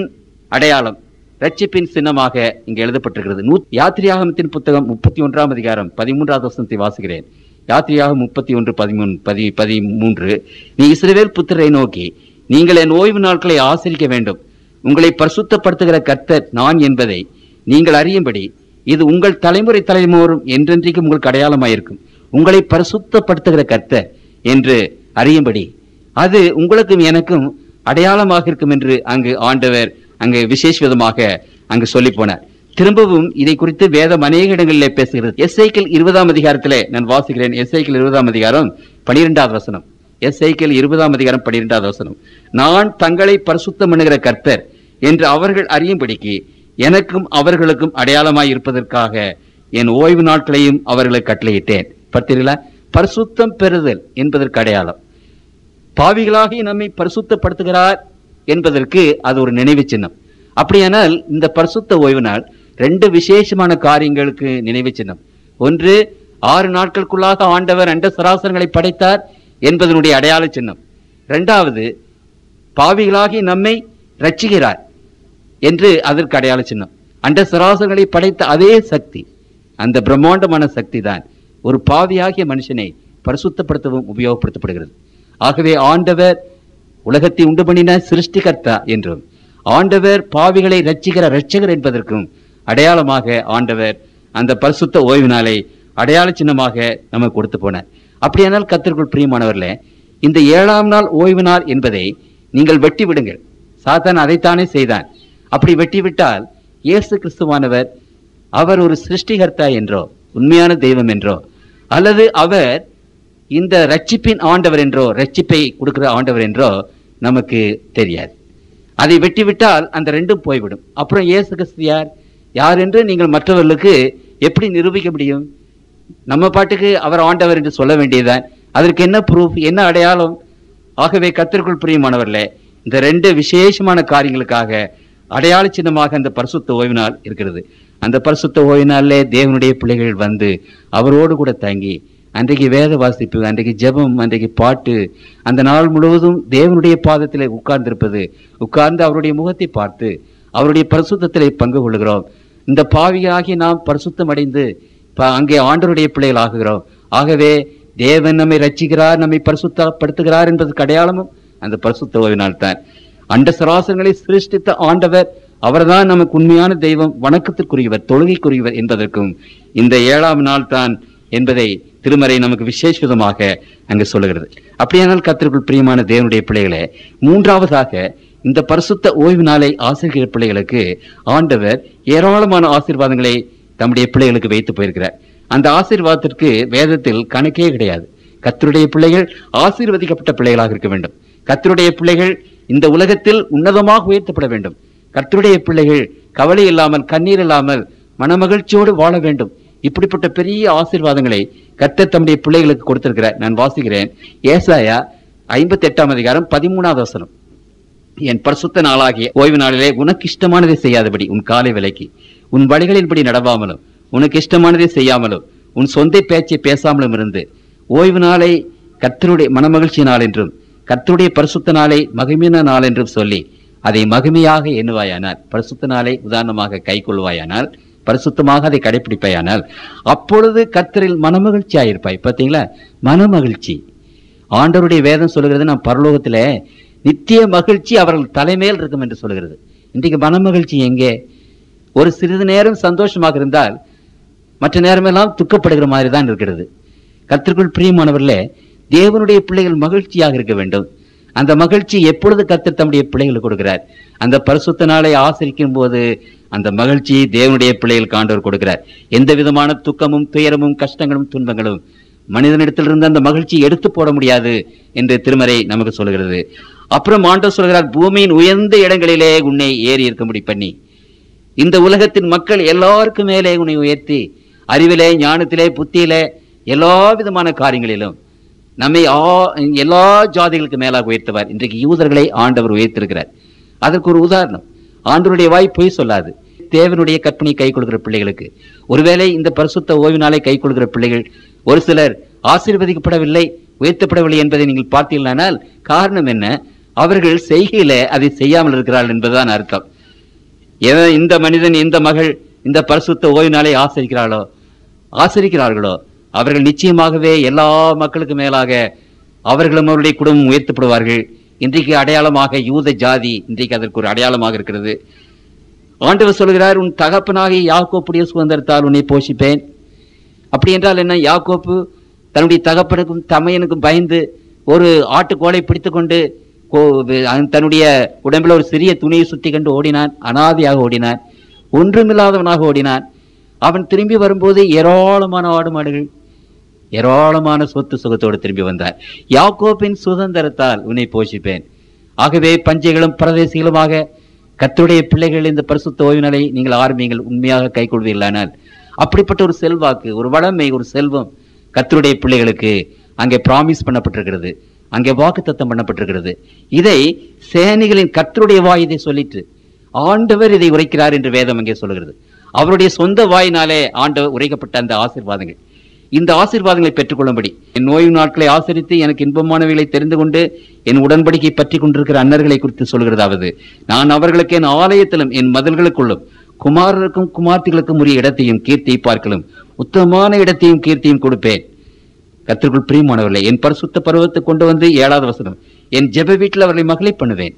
அடையாளம், ரட்சிப்பின் சின்னமாக இங்கு எழுதப்பட்டிருக்கிறது. யாத்திரையாகமத்தின் புத்தகம் 31ஆம் அதிகாரம் 13வது வசனத்தை வாசிக்கிறேன். யாத்திரையாகம் 31:13, நீ இஸ்ரவேல் புத்திரரை நோக்கி, நீங்கள் என் ஓய்வு நாட்களை ஆசரிக்க வேண்டும், உங்களை பரிசுத்தப்படுத்துகிற கர்த்தர் நான் என்பதை நீங்கள் அறியும்படி இது உங்கள் தலைமுறை தலைமுறையும் என்றென்றைக்கும் உங்களுக்கு அடையாளமாயிருக்கும். உங்களை பரிசுத்தப்படுத்துகிற கர்த்தர் என்று அறியும்படி அது உங்களுக்கும் எனக்கும் அடையாளமாக இருக்கும் என்று அங்கு ஆண்டவர் அங்கு விசேஷ விதமாக அங்கு சொல்லி போனார். திரும்பவும் இதை குறித்து வேதம் அநேக இடங்களிலே பேசுகிறது. எசேக்கியேல் 20ஆம் அதிகாரத்திலே நான் வாசிக்கிறேன். எசேக்கியேல் 20ஆம் அதிகாரம் 12வது வசனம். எசேக்கியேல் 20ஆம் அதிகாரம் 12வது வசனம். நான் தங்களை பரிசுத்தம் பண்ணுகிற கர்த்தர் என்று அவர்கள் அறியும்படிக்கு எனக்கும் அவர்களுக்கும் அடையாளமாய் இருப்பதற்காக என் ஓய்வு நாட்களையும் அவர்களுக்கு கட்டளையிட்டேன். பார்த்தீர்களா? பரிசுத்தம் பெறுதல் என்பதற்கு அடையாளம். பாவிகளாகி நம்மை பரிசுத்தப்படுத்துகிறார் என்பதற்கு அது ஒரு நினைவு சின்னம். அப்படியானால் இந்த பரிசுத்த ஓய்வு நாள் 2 விசேஷமான காரியங்களுக்கு நினைவு சின்னம். ஒன்று, 6 நாட்களுக்குள்ளாக ஆண்டவர் அண்ட சராசரங்களை படைத்தார் என்பதனுடைய அடையாள சின்னம். 2வது, பாவிகளாகி நம்மை ரட்சிக்கிறார் என்று அதற்கு அடையாள சின்னம். அண்ட சராசரங்களை படைத்த அதே சக்தி, அந்த பிரம்மாண்டமான சக்தி தான் ஒரு பாவியாகிய மனுஷனை பரிசுத்தப்படுத்தவும் உபயோகப்படுத்தப்படுகிறது. ஆகவே ஆண்டவர் உலகத்தை உண்டு பண்ணின சிருஷ்டிகர்த்தா என்றும், ஆண்டவர் பாவிகளை ரட்சிக்கிற ரட்சகர் என்பதற்கும் அடையாளமாக ஆண்டவர் அந்த பரிசுத்த ஓய்வு நாளை அடையாள சின்னமாக நமக்கு கொடுத்து போனார். அப்படியானால் கர்த்தருக்குள் பிரியமானவர்களே, இந்த 7ஆம் நாள் ஓய்வு நாள் என்பதை நீங்கள் வெட்டி விடுங்கள். சாத்தான் அதைத்தானே செய்தான். அப்படி வெட்டிவிட்டால் இயேசு கிறிஸ்துவானவர் அவர் ஒரு சிருஷ்டிகர்த்தா என்றோ உண்மையான தெய்வம் என்றோ அல்லது அவர் இந்த ரட்சிப்பின் ஆண்டவர் என்றோ ரட்சிப்பை கொடுக்கிற ஆண்டவர் என்றோ நமக்கு தெரியாது. அதை வெட்டிவிட்டால் அந்த ரெண்டும் போய்விடும். அப்புறம் இயேசு கிறிஸ்து யார் என்று நீங்கள் மற்றவர்களுக்கு எப்படி நிரூபிக்க முடியும்? நம்ம பாட்டுக்கு அவர் ஆண்டவர் என்று சொல்ல வேண்டியதுதான். அதற்கு என்ன ப்ரூஃப், என்ன அடையாளம்? ஆகவே கர்த்தருக்குள் பிரியமானவர்களே, இந்த ரெண்டு விசேஷமான காரியங்களுக்காக அடையாள சின்னமாக அந்த பரிசுத்த ஓய்வு நாள் இருக்கிறது. அந்த பரிசுத்த ஓய்வு நாளிலே தேவனுடைய பிள்ளைகள் வந்து அவரோடு கூட தங்கி அன்றைக்கு வேத வாசிப்பு, அன்றைக்கு ஜெபம், அன்றைக்கு பாட்டு, அந்த நாள் முழுவதும் தேவனுடைய பாதத்திலே உட்கார்ந்திருப்பது, உட்கார்ந்து அவருடைய முகத்தை பார்த்து அவருடைய பரிசுத்தத்திலே பங்கு கொள்கிறோம். இந்த பாவியாகி நாம் பரிசுத்தம் அடைந்து அங்கே ஆண்டவருடைய பிள்ளைகள் ஆகுகிறோம். ஆகவே தேவன் நம்மை ரட்சிக்கிறார், நம்மை பரிசுத்தப்படுத்துகிறார் என்பதற்கு அடையாளமும் அந்த பரிசுத்த ஓய்வினால் தான். அண்ட சராசரங்களை சிருஷ்டித்த ஆண்டவர் அவர்தான் நமக்கு உண்மையான தெய்வம், வணக்கத்திற்குரியவர், தொழுகைக்குரியவர் என்பதற்கும் இந்த 7ஆம் நாள் தான் என்பதை திருமறை நமக்கு விசேஷமாக அங்கு சொல்லுகிறது. அப்படியானால் கர்த்தருக்குள் பிரியமான தேவனுடைய பிள்ளைகளே, மூன்றாவதாக இந்த பரிசுத்த ஓய்வு நாளை ஆசிரிக்கிற பிள்ளைகளுக்கு ஆண்டவர் ஏராளமான ஆசீர்வாதங்களை தம்முடைய பிள்ளைகளுக்கு வைத்து போயிருக்கிறார். அந்த ஆசீர்வாதத்திற்கு வேதத்தில் கணக்கே கிடையாது. கர்த்தருடைய பிள்ளைகள் ஆசீர்வதிக்கப்பட்ட பிள்ளைகளாக இருக்க வேண்டும். கர்த்தருடைய பிள்ளைகள் இந்த உலகத்தில் உன்னதமாக உயர்த்தப்பட வேண்டும். கர்த்தருடைய பிள்ளைகள் கவலை இல்லாமல், கண்ணீர் இல்லாமல், மனமகிழ்ச்சியோடு வாழ வேண்டும். இப்படிப்பட்ட பெரிய ஆசீர்வாதங்களை கர்த்தர் தம்முடைய பிள்ளைகளுக்கு கொடுத்திருக்கிறார். நான் வாசிக்கிறேன். ஏசாயா 58ஆம் அதிகாரம் 13வது வசனம். என் பரிசுத்த நாளாகிய ஓய்வு நாளிலே உனக்கு இஷ்டமானதை செய்யாதபடி உன் காலை விலக்கி உன் வழிகளின்படி நடவாமலும் உனக்கு இஷ்டமானதை செய்யாமலும் உன் சொந்த பேச்சை பேசாமலும் இருந்து ஓய்வு நாளை கர்த்தருடைய மனமகிழ்ச்சி நாள் என்றும் கர்த்தருடைய பரிசுத்த நாளை மகிமையான நாள் என்றும் சொல்லி அதை மகிமையாக எண்ணுவாயானால், பரிசுத்த நாளை உதாரணமாக கை கொள்வாயானால், பரிசுத்தமாக அதை கடைபிடிப்பாயானால், அப்பொழுது கர்த்தரில் மனமகிழ்ச்சியாயிருப்பாய். பார்த்தீங்களா, மனமகிழ்ச்சி. ஆண்டவருடைய வேதம் சொல்லுகிறது, நாம் பரலோகத்திலே நித்திய மகிழ்ச்சி அவர்கள் தலைமையில் இருக்கும் என்று சொல்லுகிறது. இன்றைக்கு மனமகிழ்ச்சி எங்கே? ஒரு சிறிது நேரம் சந்தோஷமாக இருந்தால் மற்ற நேரமெல்லாம் துக்கப்படுகிற மாதிரி தான் இருக்கிறது. கர்த்தருக்குள் பிரியமானவர்களே, தேவனுடைய பிள்ளைகள் மகிழ்ச்சியாக இருக்க வேண்டும். அந்த மகிழ்ச்சி எப்பொழுது கர்த்தர் தம்முடைய பிள்ளைகளுக்கு கொடுக்கிறார்? அந்த பரிசுத்த நாளை ஆசரிக்கும் போது அந்த மகிழ்ச்சி தேவனுடைய பிள்ளைகளுக்கு ஆண்டவர் கொடுக்கிறார். எந்த விதமான துக்கமும், துயரமும், கஷ்டங்களும், துன்பங்களும் மனிதனிடத்திலிருந்து அந்த மகிழ்ச்சியை எடுத்து போட முடியாது என்று திருமறை நமக்கு சொல்கிறது. அப்புறம் ஆண்டவர் சொல்கிறார், பூமியின் உயர்ந்த இடங்களிலே உன்னை ஏறி இருக்கும்படி பண்ணி, இந்த உலகத்தின் மக்கள் எல்லாருக்கும் மேலே உன்னை உயர்த்தி, அறிவிலே, ஞானத்திலே, புத்தியிலே, எல்லா விதமான காரியங்களிலும் நம்மை எல்லா ஜாதிகளுக்கு மேலாக உயர்த்துவார். இன்றைக்கு யூதர்களை ஆண்டவர் உயர்த்திருக்கிறார். அதற்கு ஒரு உதாரணம், ஆண்டவருடைய வாய் பொய் சொல்லாது. தேவனுடைய கற்பனை கை கொள்கிற பிள்ளைகளுக்கு, ஒருவேளை இந்த பரிசுத்த ஓய்வு நாளை கை கொள்கிற பிள்ளைகள் ஒரு சிலர் ஆசீர்வதிக்கப்படவில்லை, உயர்த்தப்படவில்லை என்பதை நீங்கள் பார்த்தீர்களானால் காரணம் என்ன? அவர்கள் செய்கையில அதை செய்யாமல் இருக்கிறார்கள் என்பதுதான் அர்த்தம். இந்த மனிதன், இந்த மகள் இந்த பரிசுத்த ஓய்வு நாளை ஆசரிக்கிறார்களோ அவர்கள் நிச்சயமாகவே எல்லா மக்களுக்கு மேலாக அவர்களும் அவருடைய குடும்பம் உயர்த்தப்படுவார்கள். இன்றைக்கு அடையாளமாக யூத ஜாதி இன்றைக்கு அதற்கு ஒரு அடையாளமாக இருக்கிறது. ஆண்டவர் சொல்கிறார், உன் தகப்பனாகிய யாக்கோப்புடைய சுதந்திரத்தால் உன்னை போஷிப்பேன். அப்படி என்றால் என்ன? யாக்கோப்பு தன்னுடைய தகப்பனுக்கும் தமையனுக்கும் பயந்து ஒரு ஆட்டுக்கோலை பிடித்து கொண்டு தன்னுடைய உடம்பில் ஒரு சிறிய துணியை சுத்தி கண்டு ஓடினான். அனாதையாக ஓடினான், ஒன்றுமில்லாதவனாக ஓடினான். அவன் திரும்பி வரும்போது ஏராளமான ஆடு மாடுகள், ஏராளமான சொத்து சுகத்தோடு திரும்பி வந்தார். யாக்கோப்பின் சுதந்திரத்தால் உன்னை போஷிப்பேன். ஆகவே பஞ்சைகளும் பிரதேசிகளுமாக கர்த்தருடைய பிள்ளைகள் இந்த பரிசுத்த ஓய்வு நாளை நீங்கள் ஆரம்பிங்கள். உண்மையாக கை கொள்வீர்களானால் அப்படிப்பட்ட ஒரு செல்வாக்கு, ஒரு வளமை, ஒரு செல்வம் கர்த்தருடைய பிள்ளைகளுக்கு அங்கே பிராமிஸ் பண்ணப்பட்டிருக்கிறது, அங்கே வாக்குத்தத்தம் பண்ணப்பட்டிருக்கிறது. இதை சேனைகளின் கர்த்தருடைய வாய் இதை சொல்லிட்டு ஆண்டவர் இதை உரைக்கிறார் என்று வேதம் அங்கே சொல்லுகிறது. அவருடைய சொந்த வாயினாலே ஆண்டவர் உரைக்கப்பட்ட அந்த ஆசீர்வாதங்கள், இந்த ஆசீர்வாதங்களை பெற்றுக்கொள்ளும்படி என் ஓய்வு நாட்களை ஆசரித்து எனக்கு இன்பமானவைகளை தெரிந்து கொண்டு என் உடன்படிக்கை பற்றி கொண்டிருக்கிற அன்னர்களை குறித்து சொல்கிறதாவது, நான் அவர்களுக்கு என் ஆலயத்திலும் என் மதில்களுக்குள்ளும் குமாரருக்கும் குமார்த்திகளுக்கும் உரிய இடத்தையும் கீர்த்தியை பார்க்கலும் உத்தமமான இடத்தையும் கீர்த்தியும் கொடுப்பேன். கர்த்தருக்குள் பிரியமானவர்களே, என் பரிசுத்த பருவத்தை கொண்டு வந்து 7வது வசனம், என் ஜெப வீட்டில் அவர்களை மகளை பண்ணுவேன்.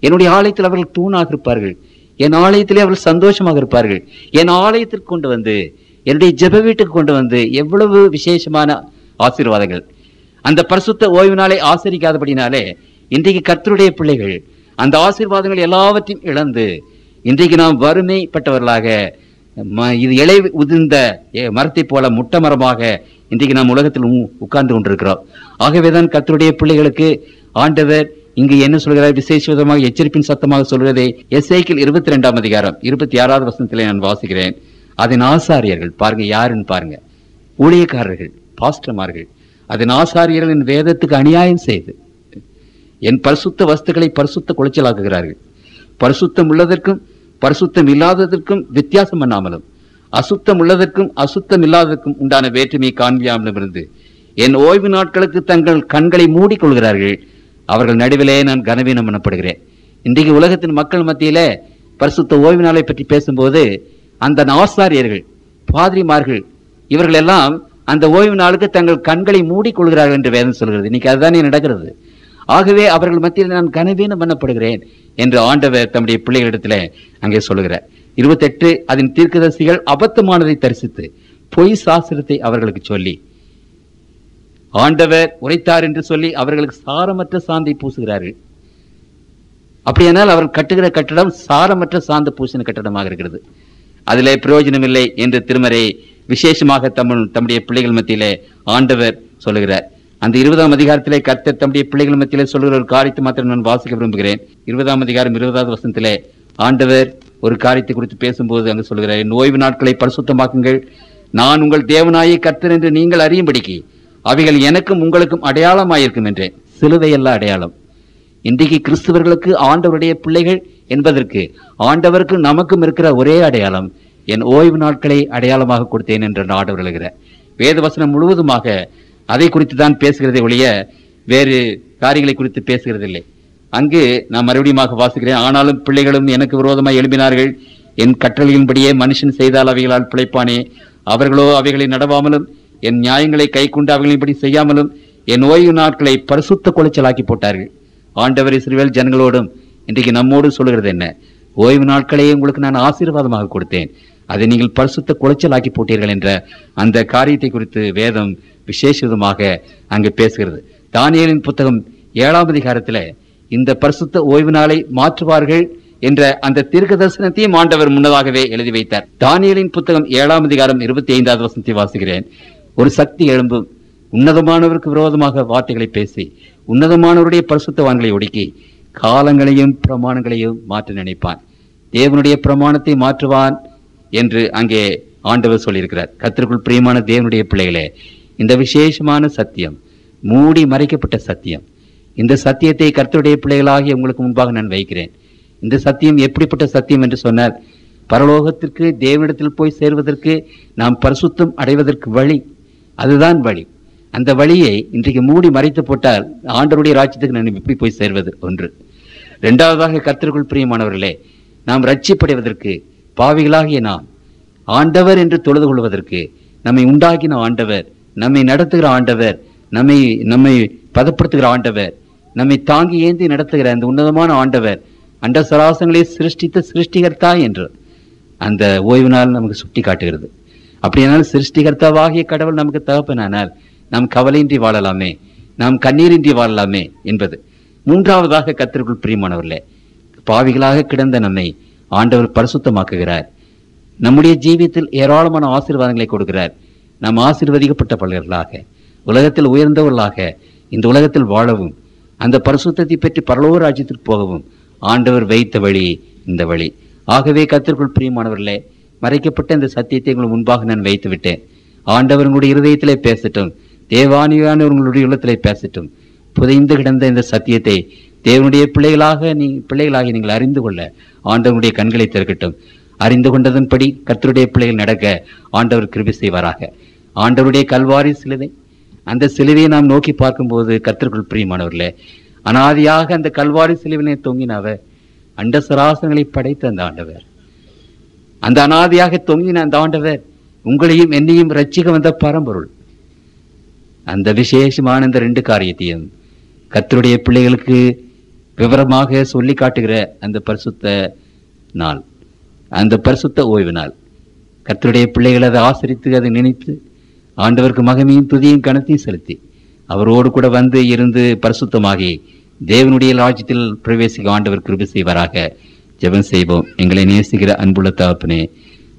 என்னுடைய ஆலயத்தில் அவர்கள் தூணாக இருப்பார்கள், என் ஆலயத்திலே அவர்கள் சந்தோஷமாக இருப்பார்கள். என் ஆலயத்திற்கு கொண்டு வந்து, என்னுடைய ஜெப வீட்டுக்கு கொண்டு வந்து, எவ்வளவு விசேஷமான ஆசீர்வாதங்கள்! அந்த பரிசுத்த ஓய்வு நாளை ஆசரிக்காதபடினாலே இன்றைக்கு கர்த்தருடைய பிள்ளைகள் அந்த ஆசீர்வாதங்கள் எல்லாவற்றையும் இழந்து இன்றைக்கு நாம் வறுமைப்பட்டவர்களாக, இது இலை உதிர்ந்த மரத்தை போல முட்ட மரமாக இன்றைக்கு நாம் உலகத்தில் உட்கார்ந்து கொண்டிருக்கிறோம். ஆகவேதான் கர்த்தருடைய பிள்ளைகளுக்கு ஆண்டவர் இங்கு என்ன சொல்கிறார்? விசேஷமாக எச்சரிப்பின் சத்தமாக சொல்கிறதே எசேக்கியேல் 22ஆம் அதிகாரம் 26வது வசனத்திலே நான் வாசிக்கிறேன். அதன் ஆசாரியர்கள் பாருங்க, யாருன்னு பாருங்க, ஊழியக்காரர்கள், பாஸ்டர்மார்கள், அதன் ஆசாரியர்களின் வேதத்துக்கு அநியாயம் செய்து என் பரிசுத்த வஸ்துக்களை பரிசுத்த குலைச்சலாக்குகிறார்கள். பரிசுத்தம் உள்ளதற்கும் பரிசுத்தம் இல்லாததற்கும் வித்தியாசம் பண்ணாமலும், அசுத்தம் உள்ளதற்கும் அசுத்தம் இல்லாததற்கும் உண்டான வேற்றுமையை காண்பியாமலும் இருந்து என் ஓய்வு நாட்களுக்கு தங்கள் கண்களை மூடிக்கொள்கிறார்கள். அவர்கள் நடுவிலே நான் கனவீனம் பண்ணப்படுகிறேன். இன்றைக்கு உலகத்தின் மக்கள் மத்தியில பரிசுத்த ஓய்வு நாளை பற்றி பேசும்போது அந்த ஆசாரியர்கள், பாதிரிமார்கள், இவர்கள் எல்லாம் அந்த ஓய்வு நாளுக்கு தங்கள் கண்களை மூடிக்கொள்கிறார்கள் என்று வேதம் சொல்கிறது. இன்னைக்கு அதுதானே நடக்கிறது. ஆகவே அவர்கள் மத்தியில் நான் கனவீனம் பண்ணப்படுகிறேன் என்று ஆண்டவர் தம்முடைய பிள்ளைகளிடத்தில் அங்கே சொல்லுகிறார். 28 அதன் தீர்க்கதரிசிகள் அபத்தமானதை தரிசித்து பொய் சாஸ்திரத்தை அவர்களுக்கு சொல்லி ஆண்டவர் உரைத்தார் என்று சொல்லி அவர்களுக்கு சாரமற்ற சாந்தை பூசுகிறார்கள். அப்படியானால் அவர்கள் கட்டுகிற கட்டடம் சாரமற்ற சாந்த பூசின கட்டடமாக இருக்கிறது. அதிலே பிரயோஜனம் இல்லை என்று திருமறை விசேஷமாக தம்முடைய பிள்ளைகள் மத்தியிலே ஆண்டவர் சொல்லுகிறார். அந்த 20ஆம் அதிகாரத்திலே கர்த்தர் தம்முடைய பிள்ளைகள் மத்தியிலே சொல்லுகிற ஒரு காரியத்தை மாத்திரம் நான் வாசிக்க விரும்புகிறேன். 20ஆம் அதிகாரம் 20வது வசனத்திலே ஆண்டவர் ஒரு காரியத்தை குறித்து பேசும்போது அங்கு சொல்லுகிறார், என் ஓய்வு நாட்களை பரிசுத்தமாக்குங்கள், நான் உங்கள் தேவனாகிய கர்த்தர் என்று நீங்கள் அறியும்படிக்கு அவைகள் எனக்கும் உங்களுக்கும் அடையாளமாயிருக்கும் என்றேன். சிலுவையல்ல அடையாளம். இன்றைக்கு கிறிஸ்தவர்களுக்கு ஆண்டவருடைய பிள்ளைகள் என்பதற்கு ஆண்டவருக்கு நமக்கும் இருக்கிற ஒரே அடையாளம், என் ஓய்வு நாட்களை அடையாளமாக கொடுத்தேன் என்று ஆண்டவர் எழுகிறார். வேத வசனம் முழுவதுமாக அதை குறித்து தான் பேசுகிறதை ஒழிய வேறு காரியங்களை குறித்து பேசுகிறதில்லை. அங்கு நான் மறுபடியும் வாசிக்கிறேன். ஆனாலும் பிள்ளைகளும் எனக்கு விரோதமாக எழுப்பினார்கள், என் கட்டளையின்படியே மனுஷன் செய்தால் அவைகளால் பிழைப்பானே, அவர்களோ அவைகளை நடவாமலும் என் நியாயங்களை கை கொண்டு அவைகளின்படி செய்யாமலும் என் ஓய்வு நாட்களை பரிசுத்த குலைச்சலாக்கி போட்டார்கள். ஆண்டவர் இஸ்ரவேல் ஜனங்களோடும் இன்றைக்கு நம்மோடு சொல்லுகிறது என்ன? ஓய்வு நாட்களையே உங்களுக்கு நான் ஆசீர்வாதமாக கொடுத்தேன், அதை நீங்கள் பரிசுத்த குலைச்சலாக்கி போட்டீர்கள் என்ற அந்த காரியத்தை குறித்து வேதம் விசேஷமாக அங்கு பேசுகிறது. தானியேலின் புத்தகம் 7ஆம் அதிகாரத்தில் இந்த பரிசுத்த ஓய்வு நாளை மாற்றுவார்கள் என்ற அந்த தீர்க்க தரிசனத்தையும் ஆண்டவர் முன்னதாகவே எழுதி வைத்தார். தானியேலின் புத்தகம் 7ஆம் அதிகாரம் 25வது வசனத்தை வாசிக்கிறேன். ஒரு சக்தி எழும்பும், உன்னதமானவருக்கு விரோதமாக வார்த்தைகளை பேசி உன்னதமானவருடைய பரிசுத்தவான்களை ஒடுக்கி காலங்களையும் பிரமாணங்களையும் மாற்ற நினைப்பான், தேவனுடைய பிரமாணத்தை மாற்றுவான் என்று அங்கே ஆண்டவர் சொல்லியிருக்கிறார். கர்த்தருக்குள் பிரியமான தேவனுடைய பிள்ளைகளே, இந்த விசேஷமான சத்தியம், மூடி மறைக்கப்பட்ட சத்தியம், இந்த சத்தியத்தை கர்த்தருடைய பிள்ளைகளாகிய உங்களுக்கு முன்பாக நான் வைக்கிறேன். இந்த சத்தியம் எப்படிப்பட்ட சத்தியம் என்று சொன்னால், பரலோகத்திற்கு தேவனிடத்தில் போய் சேர்வதற்கு நாம் பரிசுத்தம் அடைவதற்கு வழி, அதுதான் வழி. அந்த வழியை இன்றைக்கு மூடி மறைத்து போட்டால் ஆண்டவருடைய ராஜ்யத்துக்கு நான் எப்படி போய் சேர்வது? ஒன்று. இரண்டாவதாக, கர்த்தருக்குள் பிரியமானவர்களே, நாம் ரட்சிப்படைவதற்கு, பாவிகளாகிய நாம் ஆண்டவர் என்று தொழுது கொள்வதற்கு, நம்மை உண்டாக்கின ஆண்டவர், நம்மை நடத்துகிற ஆண்டவர், நம்மை பதப்படுத்துகிற ஆண்டவர், நம்மை தாங்கி ஏந்தி நடத்துகிற அந்த உன்னதமான ஆண்டவர், அண்ட சராசங்களை சிருஷ்டித்த சிருஷ்டிகர்த்தா என்று அந்த ஓய்வு நாள் நமக்கு சுட்டி காட்டுகிறது. அப்படியானால் சிருஷ்டிகர்த்தாவாகிய கடவுள் நமக்கு தகப்பனானால் நாம் கவலையின்றி வாழலாமே, நாம் கண்ணீரின்றி வாழலாமே என்பது. மூன்றாவதாக, கர்த்தருக்குள் பிரியமானவர்களே, பாவிகளாக கிடந்த நம்மை ஆண்டவர் பரிசுத்தமாக்குகிறார். நம்முடைய ஜீவியத்தில் ஏராளமான ஆசீர்வாதங்களை கொடுக்கிறார். நாம் ஆசீர்வதிக்கப்பட்ட பலர்களாக, உலகத்தில் உயர்ந்தவர்களாக இந்த உலகத்தில் வாழவும், அந்த பரிசுத்தத்தை பெற்று பரலோக ராஜ்யத்திற்கு போகவும் ஆண்டவர் வைத்த வழி இந்த வழி. ஆகவே கர்த்தருக்குள் பிரியமானவர்களே, மறைக்கப்பட்ட இந்த சத்தியத்தை உங்கள் முன்பாக நான் வைத்து விட்டேன். ஆண்டவர் உங்களுடைய இருதயத்திலே பேசட்டும், தேவானியான உங்களுடைய உள்ளத்திலே பேசட்டும். புதைந்து கிடந்த இந்த சத்தியத்தை தேவனுடைய பிள்ளைகளாகி நீங்கள் அறிந்து கொள்ள ஆண்டவனுடைய கண்களை திறக்கட்டும். அறிந்து கொண்டதன்படி கர்த்தருடைய பிள்ளைகள் நடக்க ஆண்டவர் கிருபை செய்வாராக. ஆண்டவருடைய கல்வாரி சிலுவை, அந்த சிலுவையை நாம் நோக்கி பார்க்கும்போது கர்த்தருக்குள் பிரியமானவர்களே, அனாதியாக அந்த கல்வாரி சிலுவினை தொங்கினவர், அண்ட சராசரங்களை படைத்த அந்த ஆண்டவர், அந்த அனாதியாக தொங்கின அந்த ஆண்டவர் உங்களையும் என்னையும் ரட்சிக்க வந்த பரம்பொருள். அந்த விசேஷமான இந்த 2 காரியத்தையும் கர்த்தருடைய பிள்ளைகளுக்கு விவரமாக சொல்லி காட்டுகிற அந்த பரிசுத்த நாள், அந்த பரிசுத்த ஓய்வு நாள், கர்த்தருடைய பிள்ளைகள் அதை ஆசரித்து, அதை நினைத்து ஆண்டவருக்கு மகிமையும் துதியும் கனத்தையும் செலுத்தி அவரோடு கூட வந்து இருந்து பரிசுத்தமாகி தேவனுடைய ராஜ்யத்தில் பிரவேசிக்க ஆண்டவர் கிருபை செய்வாராக. ஜெபம் செய்வோம். எங்களை நேசிக்கிற அன்புள்ள தகப்பனே,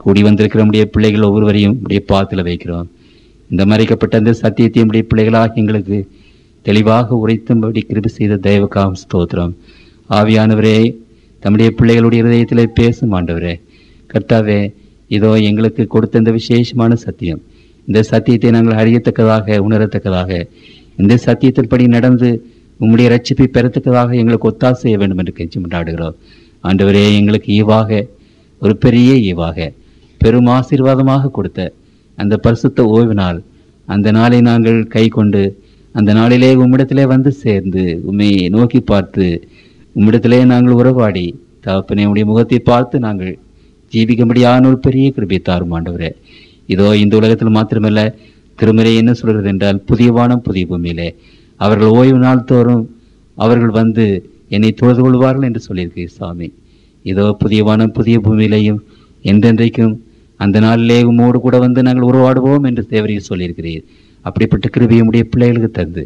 கூடி வந்திருக்கிற நம்முடைய பிள்ளைகள் ஒவ்வொருவரையும் நம்முடைய பாதத்தில் வைக்கிறோம். இந்த மறைக்கப்பட்ட அந்த சத்தியத்தை நம்முடைய பிள்ளைகளாக எங்களுக்கு தெளிவாக உரைத்தும்படி கிருபை செய்த தெய்வக்காக ஸ்தோத்திரம். ஆவியானவரே, தம்முடைய பிள்ளைகளுடைய இருதயத்திலே பேசும் ஆண்டவரே. கர்த்தாவே, இதோ எங்களுக்கு கொடுத்த இந்த விசேஷமான சத்தியம், இந்த சத்தியத்தை நாங்கள் அறியத்தக்கதாக, உணரத்தக்கதாக, இந்த சத்தியத்தின்படி நடந்து உம்முடைய ரட்சிப்பை பெறத்தக்கதாக எங்களுக்கு ஒத்தாசை செய்ய வேண்டும் என்று கெஞ்சி கொண்டாடுகிறோம். ஆண்டவரே, எங்களுக்கு ஈவாக, ஒரு பெரிய ஈவாக, பெரும் ஆசீர்வாதமாக கொடுத்த அந்த பரிசுத்த ஓய்வு நாள், அந்த நாளை நாங்கள் கை கொண்டு அந்த நாளிலே உம்மிடத்திலே வந்து சேர்ந்து உம்மை நோக்கி பார்த்து உம்மிடத்திலே நாங்கள் உறவாடி தகப்பனே உடைய முகத்தை பார்த்து நாங்கள் ஜீவிக்கும்படியான ஒரு பெரிய கிருபை தாரும் ஆண்டவரே. இதோ இந்த உலகத்தில் மாத்திரமல்ல, திருமறை என்ன சொல்கிறது என்றால், புதிய வானம் புதிய பூமியிலே அவர்கள் ஓய்வு நாள் தோறும் அவர்கள் வந்து என்னை தொழுது கொள்வார்கள் என்று சொல்லியிருக்கிறீர் சாமி. இதோ புதிய வானம் புதிய பூமியிலேயும் என்றென்றைக்கும் அந்த நாளிலே உம்மோடு கூட வந்து நாங்கள் உருவாடுவோம் என்று தேவரையும் சொல்லியிருக்கிறீர். அப்படிப்பட்ட கிருபையை உடைய பிள்ளைகளுக்கு தந்து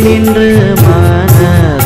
நின்று மன